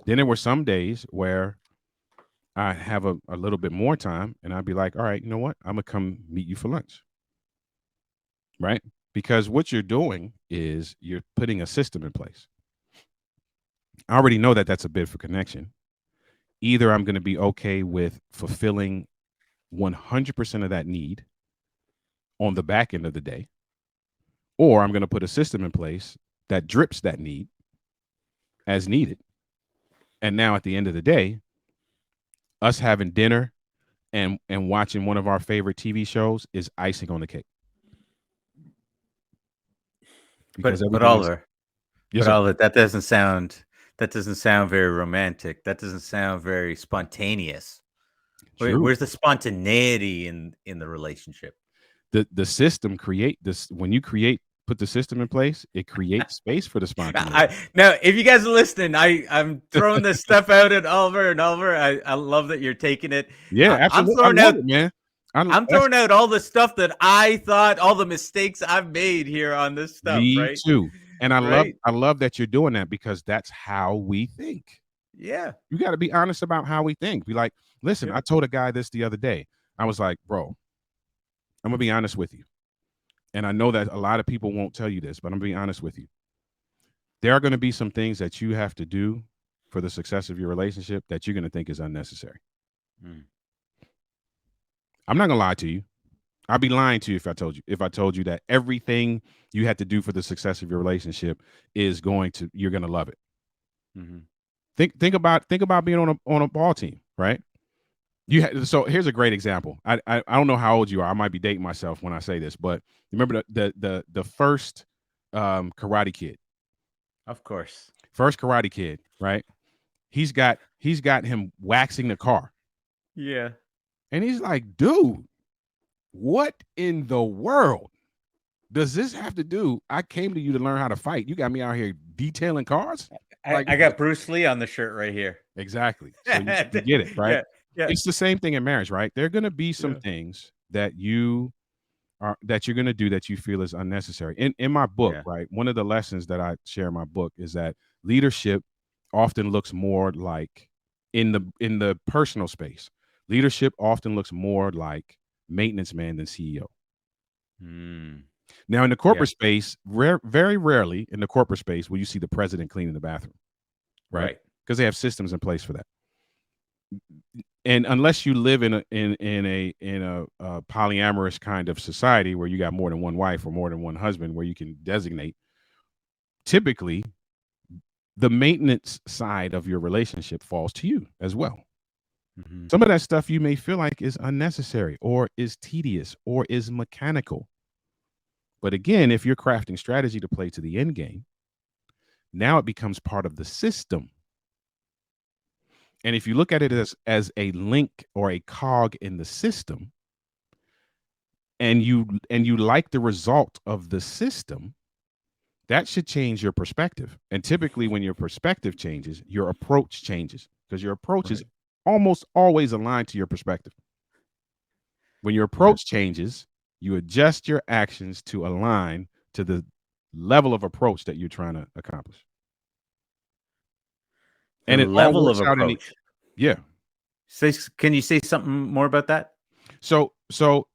Then there were some days where I have a little bit more time, and I'd be like, all right, you know what? I'm gonna come meet you for lunch, right? Because what you're doing is you're putting a system in place. I already know that that's a bid for connection. either I'm going to be okay with fulfilling 100% of that need on the back end of the day, or I'm going to put a system in place that drips that need as needed. And now at the end of the day, us having dinner and watching one of our favorite TV shows is icing on the cake. Because But everything else. Oliver, Yes, sir. Oliver, that doesn't sound very romantic. That doesn't sound very spontaneous. True. Where's the spontaneity in the relationship? The system create this when you put the system in place, it creates space for the spontaneity. Now, if you guys are listening, I'm throwing this stuff out at Oliver, and Oliver, I love that you're taking it. Yeah, I'm absolutely. I throwing love out it, man. I'm throwing out all the stuff that I thought, all the mistakes I've made here on this stuff, Me right? too. And Right? I love that you're doing that because that's how we think. Yeah. You got to be honest about how we think. Be like, listen, Yep. I told a guy this the other day. I was like, bro, I'm gonna be honest with you. And I know that a lot of people won't tell you this, but I'm gonna be honest with you. There are going to be some things that you have to do for the success of your relationship that you're going to think is unnecessary. Mm. I'm not going to lie to you. I'd be lying to you if I told you that everything you had to do for the success of your relationship is you're going to love it. Mm-hmm. Think about being on a ball team, right? So here's a great example. I don't know how old you are. I might be dating myself when I say this, but remember the first Karate Kid. Of course. First Karate Kid, right? He's got him waxing the car. Yeah. And he's like, dude, what in the world does this have to do? I came to you to learn how to fight. You got me out here detailing cars. I got Bruce Lee on the shirt right here. Exactly. So you get it, right? Yeah. It's the same thing in marriage, right? There are going to be some things that you're going to do that you feel is unnecessary. In my book, right? One of the lessons that I share in my book is that leadership often looks more like in the personal space. Leadership often looks more like maintenance man than CEO. Now, in the corporate space, very rarely in the corporate space will you see the president cleaning the bathroom, right? Because they have systems in place for that. And unless you live in a polyamorous kind of society where you got more than one wife or more than one husband, where you can designate, typically the maintenance side of your relationship falls to you as well. Mm-hmm. Some of that stuff you may feel like is unnecessary or is tedious or is mechanical. But again, if you're crafting strategy to play to the end game, now it becomes part of the system. And if you look at it as a link or a cog in the system, and you like the result of the system, that should change your perspective. And typically when your perspective changes, your approach changes, because your approach is almost always aligned to your perspective. When your approach changes, you adjust your actions to align to the level of approach that you're trying to accomplish. And it level of approach. Can you say something more about that? So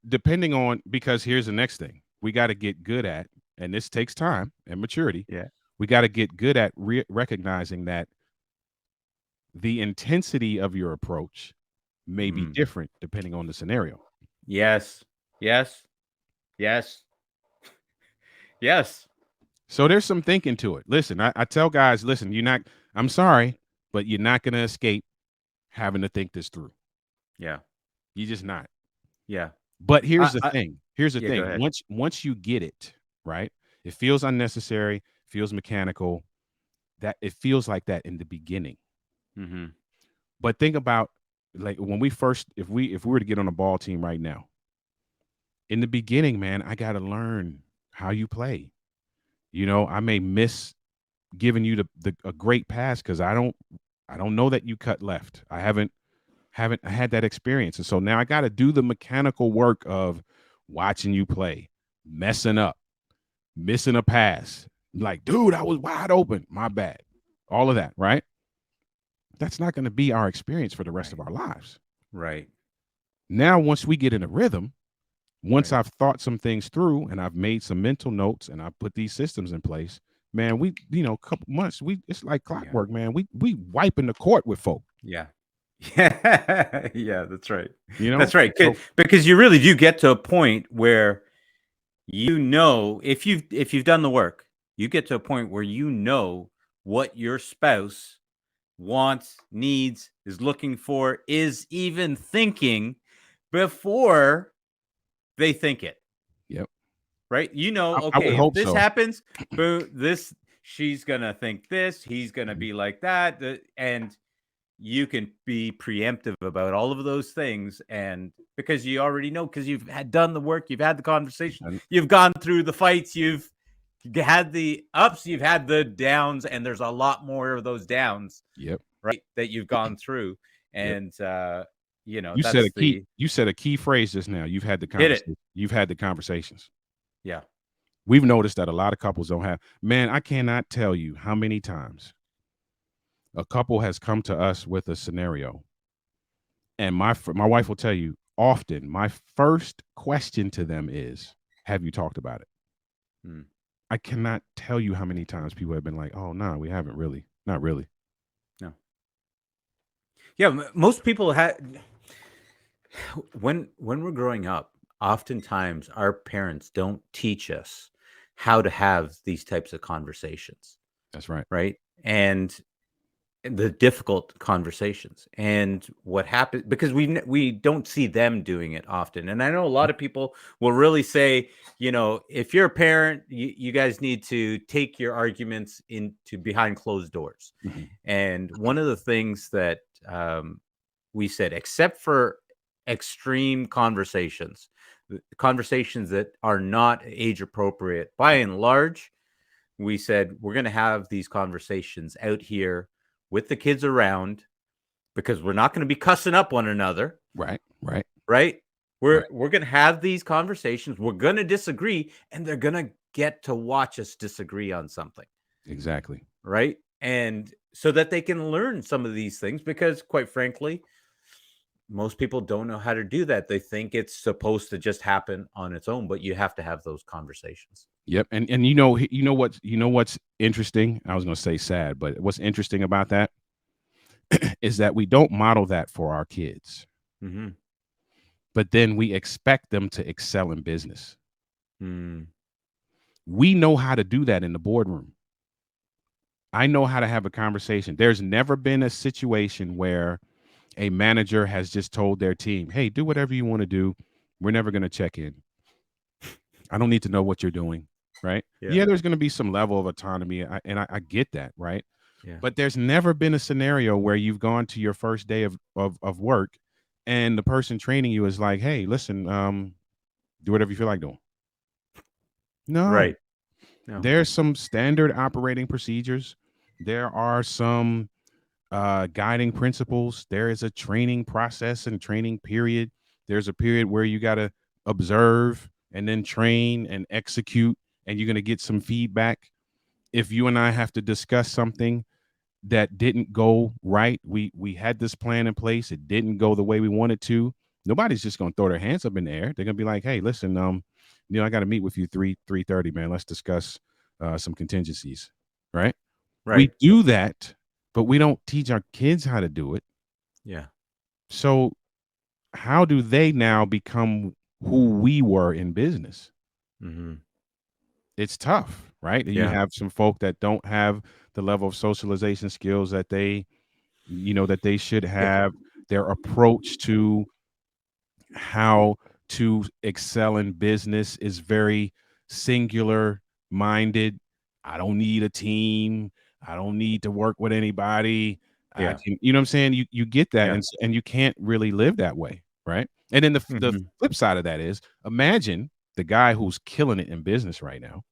depending on, because here's the next thing we got to get good at, and this takes time and maturity. Yeah, we got to get good at recognizing that the intensity of your approach may be different depending on the scenario. Yes. So there's some thinking to it. Listen, I tell guys, listen, I'm sorry, but you're not going to escape having to think this through. Yeah. You're just not. Yeah. But here's the thing. Once you get it, right? It feels unnecessary, feels mechanical. That it feels like that in the beginning. Mm-hmm. But think about, like, when we first, if we were to get on a ball team right now, in the beginning, man, I got to learn how you play. I may miss giving you a great pass because I don't know that you cut left. I haven't had that experience. And so now I got to do the mechanical work of watching you play, messing up, missing a pass. Like, dude, I was wide open. My bad. All of that, right? That's not going to be our experience for the rest of our lives. Right. Now, once we get in a rhythm, once I've thought some things through and I've made some mental notes and I've put these systems in place, man, a couple months, it's like clockwork, man. We wiping the court with folk. Yeah. Yeah, yeah, that's right. You know, That's right. so Because you really do get to a point where if you've done the work, you get to a point where what your spouse wants, needs, is looking for, is even thinking before they think it. yep, Right? I would Okay, if hope this so. happens, boom, she's gonna think this, he's gonna Mhm. be like that, and you can be preemptive about all of those things, and because you already know, because you've had done the work, you've had the conversation, And you've gone through the fights, you've had the ups, you've had the downs, and there's a lot more of those downs, yep, right, that you've gone through. yep. And You said that's a key the you said a key phrase just now. hit it. You've had the conversations. Yeah. We've noticed that a lot of couples don't have. Man, I cannot tell you how many times a couple has come to us with a scenario, and my wife will tell you often. My first question to them is, "Have you talked about it?" Hmm. I cannot tell you how many times people have been like, "Oh no, we haven't really, not really." No. Yeah, most people had when we're growing up, oftentimes our parents don't teach us how to have these types of conversations, That's right. right? And the difficult conversations, and what happens, because we don't see them doing it often. And I know a lot of people will really say, if you're a parent, you guys need to take your arguments into behind closed doors. Mhm. And one of the things that we said, except for extreme conversations that are not age appropriate, by and large, we said we're going to have these conversations out here with the kids around, because we're not going to be cussing up one another, Right, right, right? we're right. we're going to have these conversations, we're going to disagree, and they're going to get to watch us disagree on something, Exactly. right? And so that they can learn some of these things, because quite frankly, most people don't know how to do that. They think it's supposed to just happen on its own, but you have to have those conversations. Yep. And you know what's interesting? I was going to say sad, but what's interesting about that is that we don't model that for our kids, Mm-hmm. but then we expect them to excel in business. Mm. We know how to do that in the boardroom. I know how to have a conversation. There's never been a situation where a manager has just told their team, "Hey, do whatever you want to do. We're never going to check in. I don't need to know what you're doing." Right? Yeah. Yeah, there's going to be some level of autonomy, and I get that, right? Yeah. But there's never been a scenario where you've gone to your first day of work, and the person training you is like, "Hey, listen, do whatever you feel like doing." No, Right. No. there's some standard operating procedures. There are some guiding principles. There is a training process and training period. There's a period where you got to observe and then train and execute, and you're going to get some feedback. If you and I have to discuss something that didn't go right, we had this plan in place, it didn't go the way we wanted to, nobody's just going to throw their hands up in the air. They're going to be like, "Hey, listen, I got to meet with you 3:30, man. Let's discuss some contingencies." Right? Right. We do that, but we don't teach our kids how to do it. Yeah. So how do they now become who we were in business? Mm-hmm. It's tough, right? You Yeah. have some folk that don't have the level of socialization skills that they should Yeah. have. Their approach to how to excel in business is very singular minded. I don't need a team. I don't need to work with anybody. I Yeah. can, what I'm saying? You get that, Yeah. and you can't really live that way, right? And then the Mm-hmm. flip side of that is, imagine the guy who's killing it in business right now,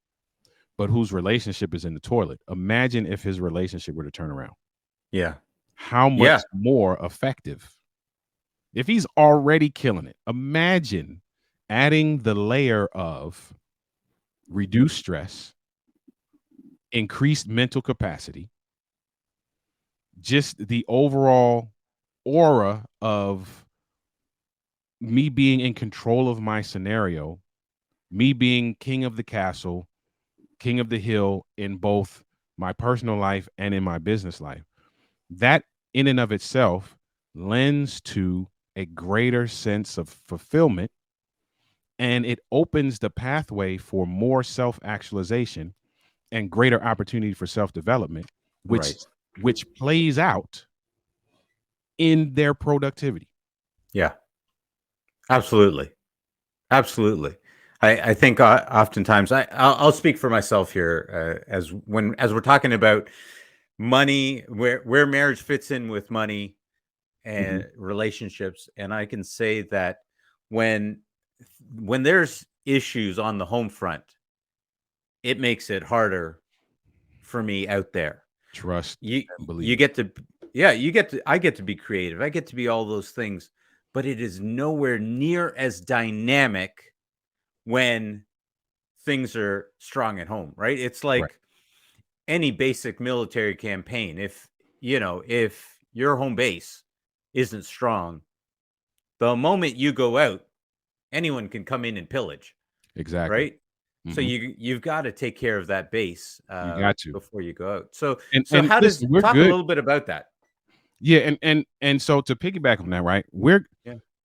but whose relationship is in the toilet. Imagine if his relationship were to turn around. Yeah. How much Yeah. more effective if he's already killing it. Imagine adding the layer of reduced stress, increased mental capacity, just the overall aura of me being in control of my scenario, me being king of the castle, king of the hill in both my personal life and in my business life. That in and of itself lends to a greater sense of fulfillment, and it opens the pathway for more self-actualization and greater opportunity for self-development, which Right. which plays out in their productivity. Yeah. Absolutely. Absolutely. I think oftentimes I'll speak for myself here as we're talking about money, where marriage fits in with money Mhm. and relationships, and I can say that when when there's issues on the home front, it makes it harder for me out there. Trust You and believe you it. get to yeah, you get to I get to be creative. I get to be all those things, but it is nowhere near as dynamic when things are strong at home, right? It's Right. like any basic military campaign. If your home base isn't strong, the moment you go out, anyone can come in and pillage, Exactly. right? So Mhm. you've got to take care of that base You got to. before you go out. So so And how does listen, we're talk a good. little bit about that? Yeah, and so to piggyback on that, right? Yeah.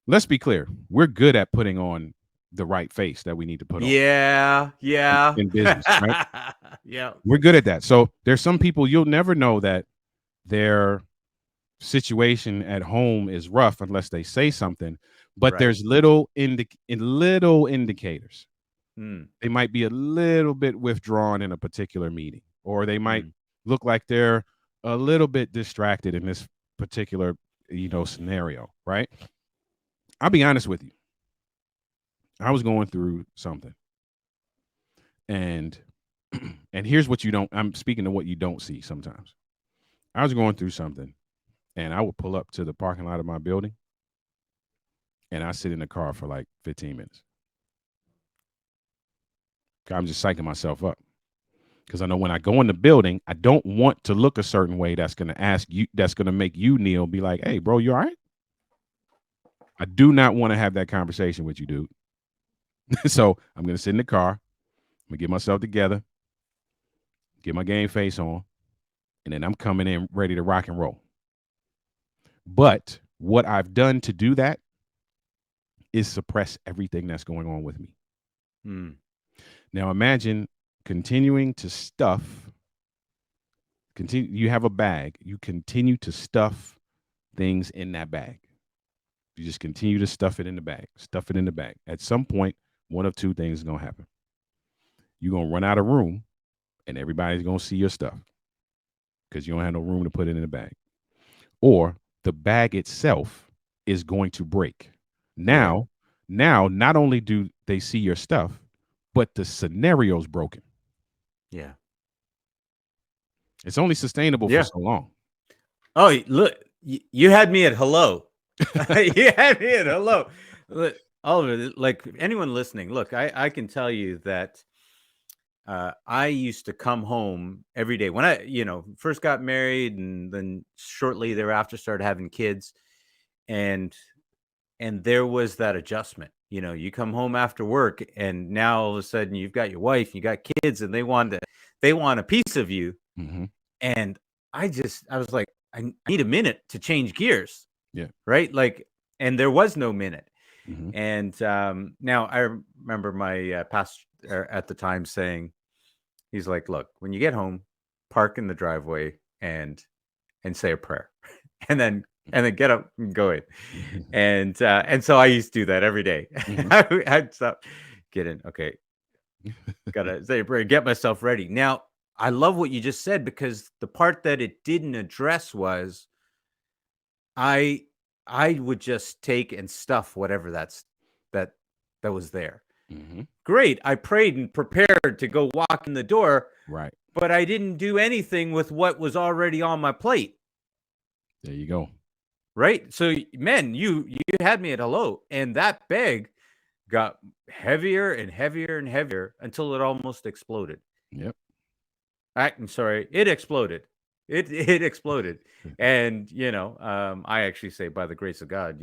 Let's be clear. We're good at putting on the right face that we need to put on Yeah, yeah. in business, right? Yeah, We're good at that. So there's some people you'll never know that their situation at home is rough unless they say something, but right. there's little indicators. Mm, They might be a little bit withdrawn in a particular meeting, or they might mm, look like they're a little bit distracted in this particular, scenario, right? I'll be honest with you. I was going through something, and and here's what you don't. I'm speaking to what you don't see sometimes. I was going through something, and I would pull up to the parking lot of my building, and I sit in the car for like 15 minutes. I'm just psyching myself up because I know when I go in the building, I don't want to look a certain way that's going to ask you, that's going to make you, Neil, be like, hey, bro, you all right? I do not want to have that conversation with you, dude. So I'm going to sit in the car. I'm going to get myself together, get my game face on, and then I'm coming in ready to rock and roll. But what I've done to do that is suppress everything that's going on with me. mm. Now imagine continuing to stuff, you have a bag, you continue to stuff things in that bag. You just continue to stuff it in the bag, stuff it in the bag. At some point, one of two things is gonna happen. You're gonna run out of room and everybody's gonna see your stuff because you don't have no room to put it in the bag. Or the bag itself is going to break. Yeah, Now, not only do they see your stuff, but the scenario's broken. yeah, It's only sustainable for yeah. so long. Oh, look, you had me at hello. You had me at hello. Look, Oliver, like anyone listening, look, I can tell you that I used to come home every day when I first got married, and then shortly thereafter started having kids, and there was that adjustment. You come home after work, and now all of a sudden you've got your wife, you got kids, and they want a piece of you, Mm-hmm. and I was like, I need a minute to change gears, Yeah. right? Like, and there was no minute. Mm-hmm. And now I remember my pastor at the time saying, he's like, look, when you get home, park in the driveway and say a prayer, and then get up and go in. And so I used to do that every day. Mm-hmm. I'd stop, get in, okay, gotta say a prayer, get myself ready. Now I love what you just said, because the part that it didn't address was I I would just take and stuff whatever that that was there. Mm-hmm. Great. I prayed and prepared to go walk in the door, Right. but I didn't do anything with what was already on my plate. There you go. Right. So, man, you had me at hello, and that bag got heavier and heavier and heavier until it almost exploded. Yep. I'm sorry, it exploded. It exploded. And I actually say, by the grace of God,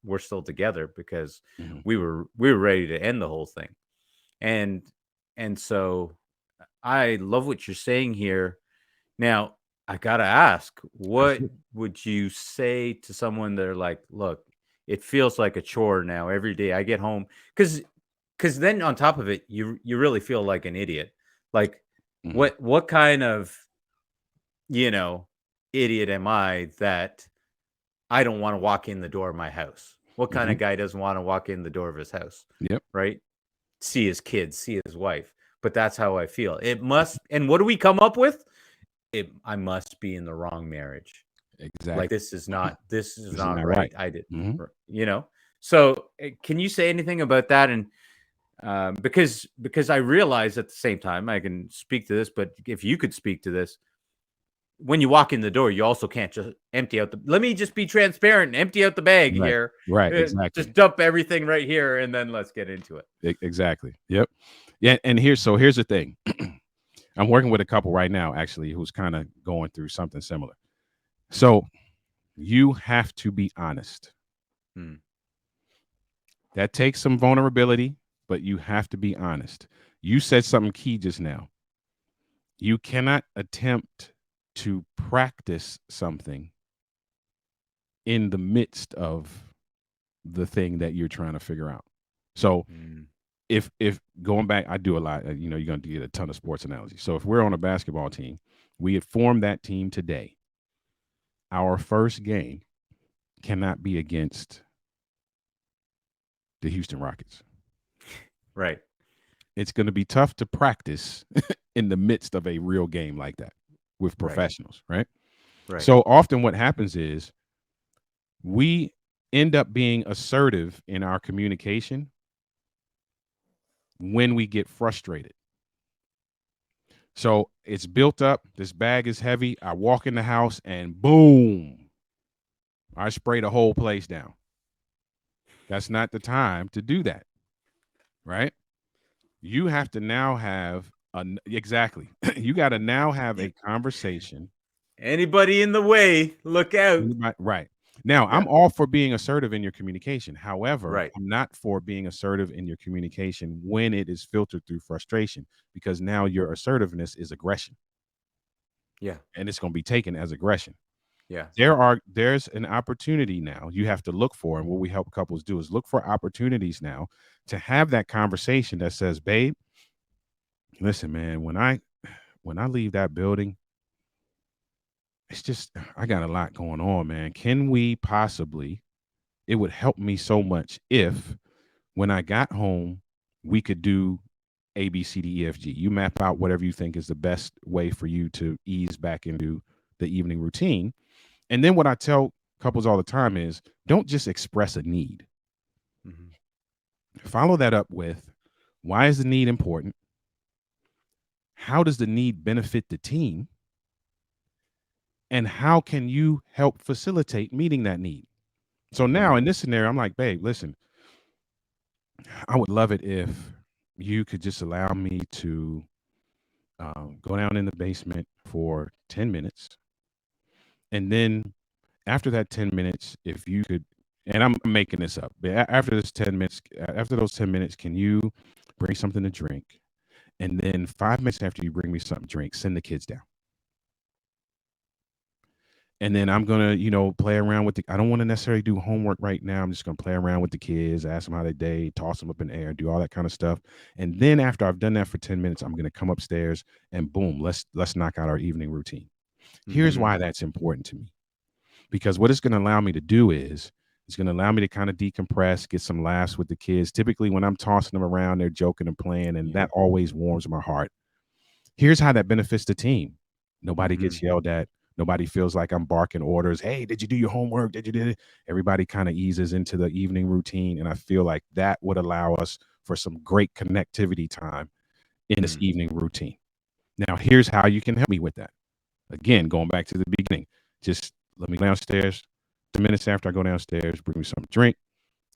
we're still together because Mm-hmm. we were ready to end the whole thing. And so I love what you're saying here. Now, I gotta ask, what would you say to someone that are like, look, it feels like a chore now every day I get home? Because then on top of it, you really feel like an idiot. Like, Mhm. what kind of, you know, idiot am I that I don't want to walk in the door of my house? What kind Mhm. of guy doesn't want to walk in the door of his house? Yep. Right? See his kids, see his wife. But that's how I feel. It must, and what do we come up with? I must be in the wrong marriage. Like, Exactly. this is This is not not right. right. I did, Mhm. you know. So, can you say anything about that? And because I realize at the same time I can speak to this, but if you could speak to this, when you walk in the door, you also can't just empty out the. Let me just be transparent and empty out the bag Right. here. Right. Just Exactly. dump everything right here, and then let's get into it. Exactly. Yep. Yeah. And here's the thing. I'm working with a couple right now, actually, who's kind of going through something similar. So you have to be honest. Hmm. That takes some vulnerability, but you have to be honest. You said something key just now. You cannot attempt to practice something in the midst of the thing that you're trying to figure out. So Hmm. if going back, I do a lot, you're going to get a ton of sports analogies. So if we're on a basketball team, we had formed that team today. Our first game cannot be against the Houston Rockets. Right. It's going to be tough to practice in the midst of a real game like that with Right. professionals, right? Right. So often what happens is we end up being assertive in our communication when we get frustrated. So it's built up. This bag is heavy. I walk in the house and boom, I spray the whole place down. That's not the time to do that, right? You have to now have exactly. You got to now have a conversation. Anybody in the way, look out. Right. Now, Yeah. I'm all for being assertive in your communication. However, Right. I'm not for being assertive in your communication when it is filtered through frustration, because now your assertiveness is aggression Yeah. and it's going to be taken as aggression. Yeah. There's an opportunity now you have to look for, and what we help couples do is look for opportunities now to have that conversation that says, babe, listen, man, when I leave that building, it's just I got a lot going on, man. Can we possibly, it would help me so much if when I got home we could do A, B, C, D, E, F, G. You map out whatever you think is the best way for you to ease back into the evening routine. And then what I tell couples all the time is don't just express a need. Hmm. Follow that up with, why is the need important? How does the need benefit the team? And how can you help facilitate meeting that need? So Hmm. now in this scenario, I'm like, babe, listen, I would love it if you could just allow me to go down in the basement for 10 minutes. And then after that 10 minutes, if you could, and I'm making this up, but after this 10 minutes, after those 10 minutes, can you bring something to drink? And then 5 minutes after you bring me something to drink, send the kids down. And then I'm gonna, play around with I don't want to necessarily do homework right now. I'm just gonna play around with the kids, ask them how they day, toss them up in the air, do all that kind of stuff. And then after I've done that for 10 minutes, I'm gonna come upstairs and boom, let's knock out our evening routine. Here's Hmm. why that's important to me. Because what it's gonna allow me to do is it's gonna allow me to kind of decompress, get some laughs with the kids. Typically, when I'm tossing them around, they're joking and playing, and Yeah. that always warms my heart. Here's how that benefits the team. Nobody Hmm. gets yelled at. Nobody feels like I'm barking orders. Hey, did you do your homework? Did you do it? Everybody kind of eases into the evening routine. And I feel like that would allow us for some great connectivity time in this Hmm. evening routine. Now, here's how you can help me with that. Again, going back to the beginning, just let me go downstairs. 10 minutes after I go downstairs, bring me some drink.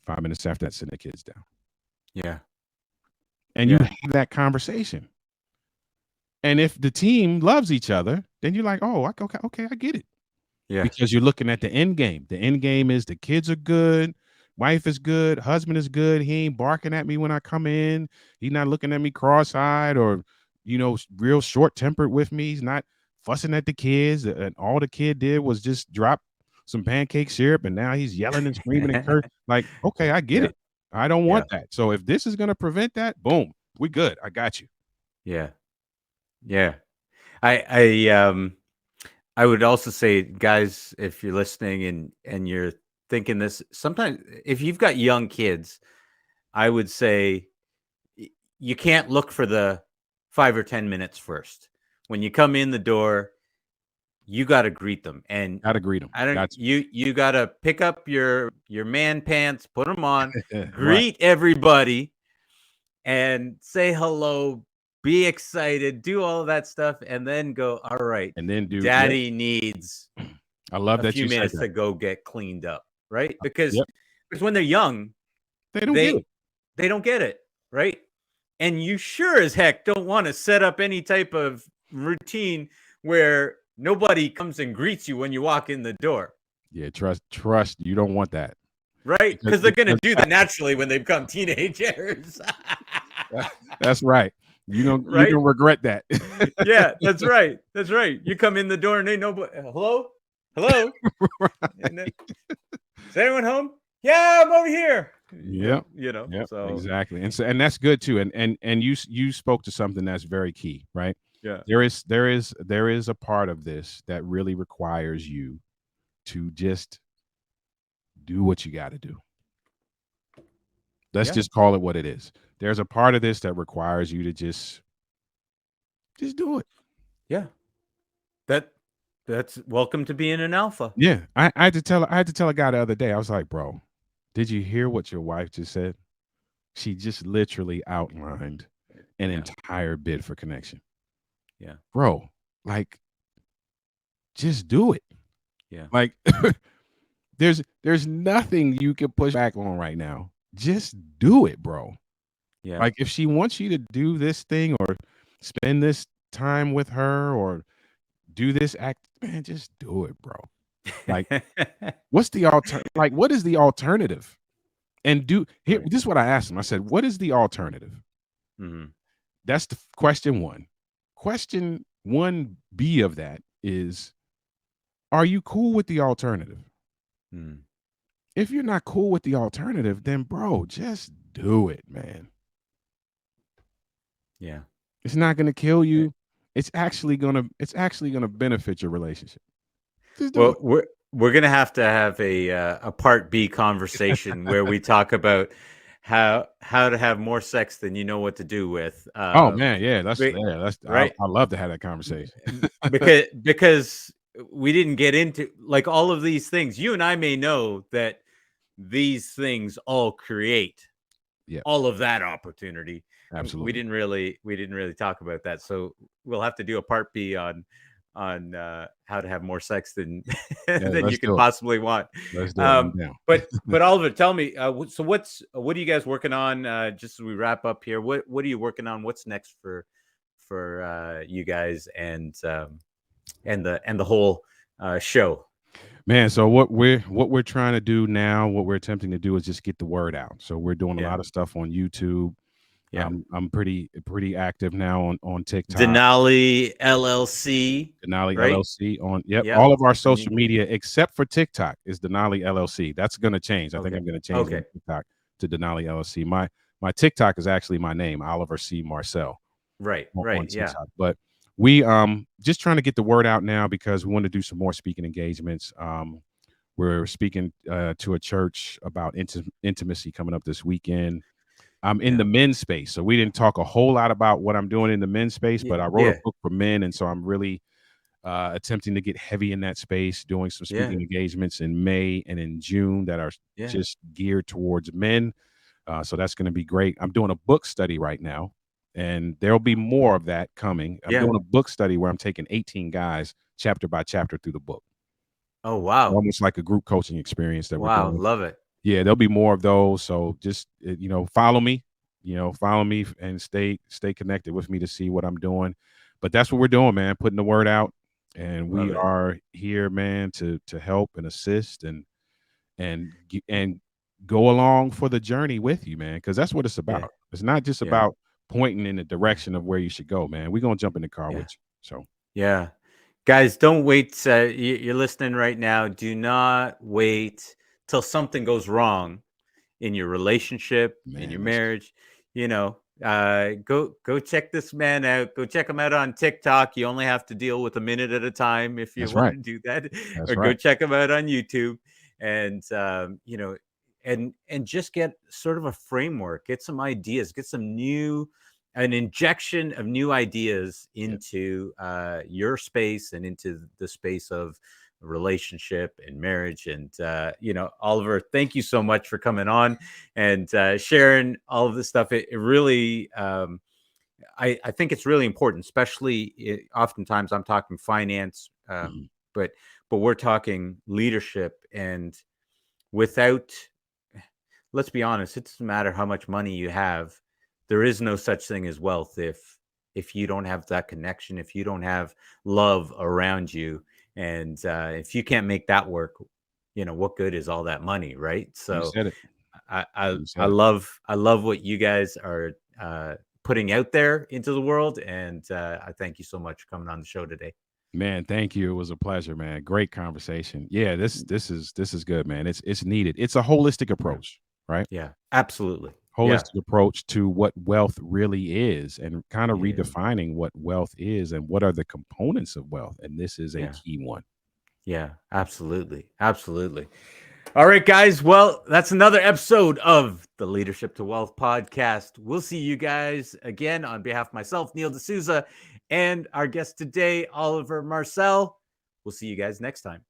5 minutes after that, send the kids down. Yeah. And you Yeah. have that conversation. And if the team loves each other, then you're like, oh, okay, I get it. Yeah. Because you're looking at the end game. The end game is the kids are good, wife is good, husband is good. He ain't barking at me when I come in. He's not looking at me cross-eyed or, real short-tempered with me. He's not fussing at the kids, and all the kid did was just drop some pancake syrup, and now he's yelling and screaming and curse. Like, okay, I get Yeah. it. I don't Yeah. want that. So if this is going to prevent that, boom, we good. I got you. Yeah. Yeah. I would also say, guys, if you're listening and you're thinking this, sometimes if you've got young kids, I would say you can't look for the 5 or 10 minutes first. When you come in the door, you got to greet them, and Gotta greet them. I don't. Got You got to pick up your man pants, put them on, you. Right. greet everybody, and say hello. Be excited, do all of that stuff, and then go. All right, And then yep. Daddy needs I love a that few you said minutes that. to go get cleaned up, right? Because Yep. when they're young, They don't get it. they don't get it, right? And you sure as heck don't want to set up any type of routine where nobody comes and greets you when you walk in the door. Yeah, trust. You don't want that. Right? Because they're going to do that naturally when they become teenagers. That's right. You're Right? gonna regret that. Yeah, that's right. That's right. You come in the door and they know, hello? Hello? Right. Is anyone home? Yeah, I'm over here. Yeah. Yep, so exactly. And that's good too. And you spoke to something that's very key, right? Yeah. There is a part of this that really requires you to just do what you got to do. Let's just call it what it is. There's a part of this that requires you to just do it. Yeah. That's welcome to being an alpha. Yeah. I had to tell a guy the other day. I was like, bro, did you hear what your wife just said? She just literally outlined an entire bid for connection. Yeah. Bro, like, just do it. Yeah. Like, there's nothing you can push back on right now. Just do it, bro. Yeah. Like, if she wants you to do this thing or spend this time with her or do this act, man, just do it, bro. Like, what's the like, what is the alternative? And this is what I asked him. I said, what is the alternative? Mm-hmm. That's the question one. Question 1B of that is, are you cool with the alternative? Mm. If you're not cool with the alternative, then bro, just do it, man. Yeah. It's not going to kill you. It's actually going to benefit your relationship. Just do it. We're going to have a part B conversation where we talk about how to have more sex than you know what to do with. Oh man, yeah, right. I love to have that conversation because we didn't get into like all of these things. You and I may know that these things all create all of that opportunity. Absolutely. We didn't really talk about that. So we'll have to do a part B on how to have more sex than than you can possibly want. Let's do it. But Oliver, tell me, so what are you guys working on? Just as we wrap up here, what are you working on? What's next for you guys and the whole show? Man, so what we're trying to do now, what we're attempting to do is just get the word out. So we're doing a lot of stuff on YouTube. Yeah, I'm pretty active now on TikTok. Denoli LLC. Denoli LLC on all of our social media except for TikTok is Denoli LLC. That's going to change. I think I'm going to change TikTok to Denoli LLC. My TikTok is actually my name, Oliver C. Marcelle. Right. Yeah. But we just trying to get the word out now because we want to do some more speaking engagements. We're speaking to a church about intimacy coming up this weekend. I'm in the men's space, so we didn't talk a whole lot about what I'm doing in the men's space, but I wrote a book for men, and so I'm really attempting to get heavy in that space, doing some speaking engagements in May and in June that are just geared towards men. So that's going to be great. I'm doing a book study right now, and there'll be more of that coming. I'm doing a book study where I'm taking 18 guys chapter by chapter through the book. Oh, wow. Almost like a group coaching experience that we're doing. Wow, love it. Yeah, there'll be more of those. So just, follow me, and stay connected with me to see what I'm doing. But that's what we're doing, man, putting the word out. And we are here, man, to help and assist and go along for the journey with you, man, because that's what it's about. Yeah. It's not just about pointing in the direction of where you should go, man. We're going to jump in the car with you. So, yeah. Guys, don't wait. You're listening right now. Do not wait till something goes wrong in your relationship, in your Man, that's marriage. Go check this man out. Go check him out on TikTok. You only have to deal with a minute at a time if you that's want right. to do that, That's or go right. check him out on YouTube. And and just get sort of a framework, get some ideas, get an injection of new ideas Yeah. into your space and into the space of relationship and marriage. And Oliver, thank you so much for coming on and sharing all of this stuff. It really I think it's really important, especially oftentimes I'm talking finance, Mhm. but we're talking leadership. And without, let's be honest, it doesn't matter how much money you have. There is no such thing as wealth if you don't have that connection, if you don't have love around you, and if you can't make that work, what good is all that money, right? You So said it. You I said it. love what you guys are putting out there into the world, and I thank you so much for coming on the show today. Man, thank you. It was a pleasure, man. Great conversation. Yeah, this is good, man. It's needed. It's a holistic Yeah, approach, right? yeah, absolutely. Yeah, Holistic approach to what wealth really is and kind of yeah, redefining what wealth is and what are the components of wealth. And this is a yeah, key one. yeah, absolutely, absolutely. All right, guys. Well, that's another episode of the Leadership to Wealth podcast. We'll see you guys again on behalf of myself, Neil D'Souza, and our guest today, Oliver Marcelle. We'll see you guys next time.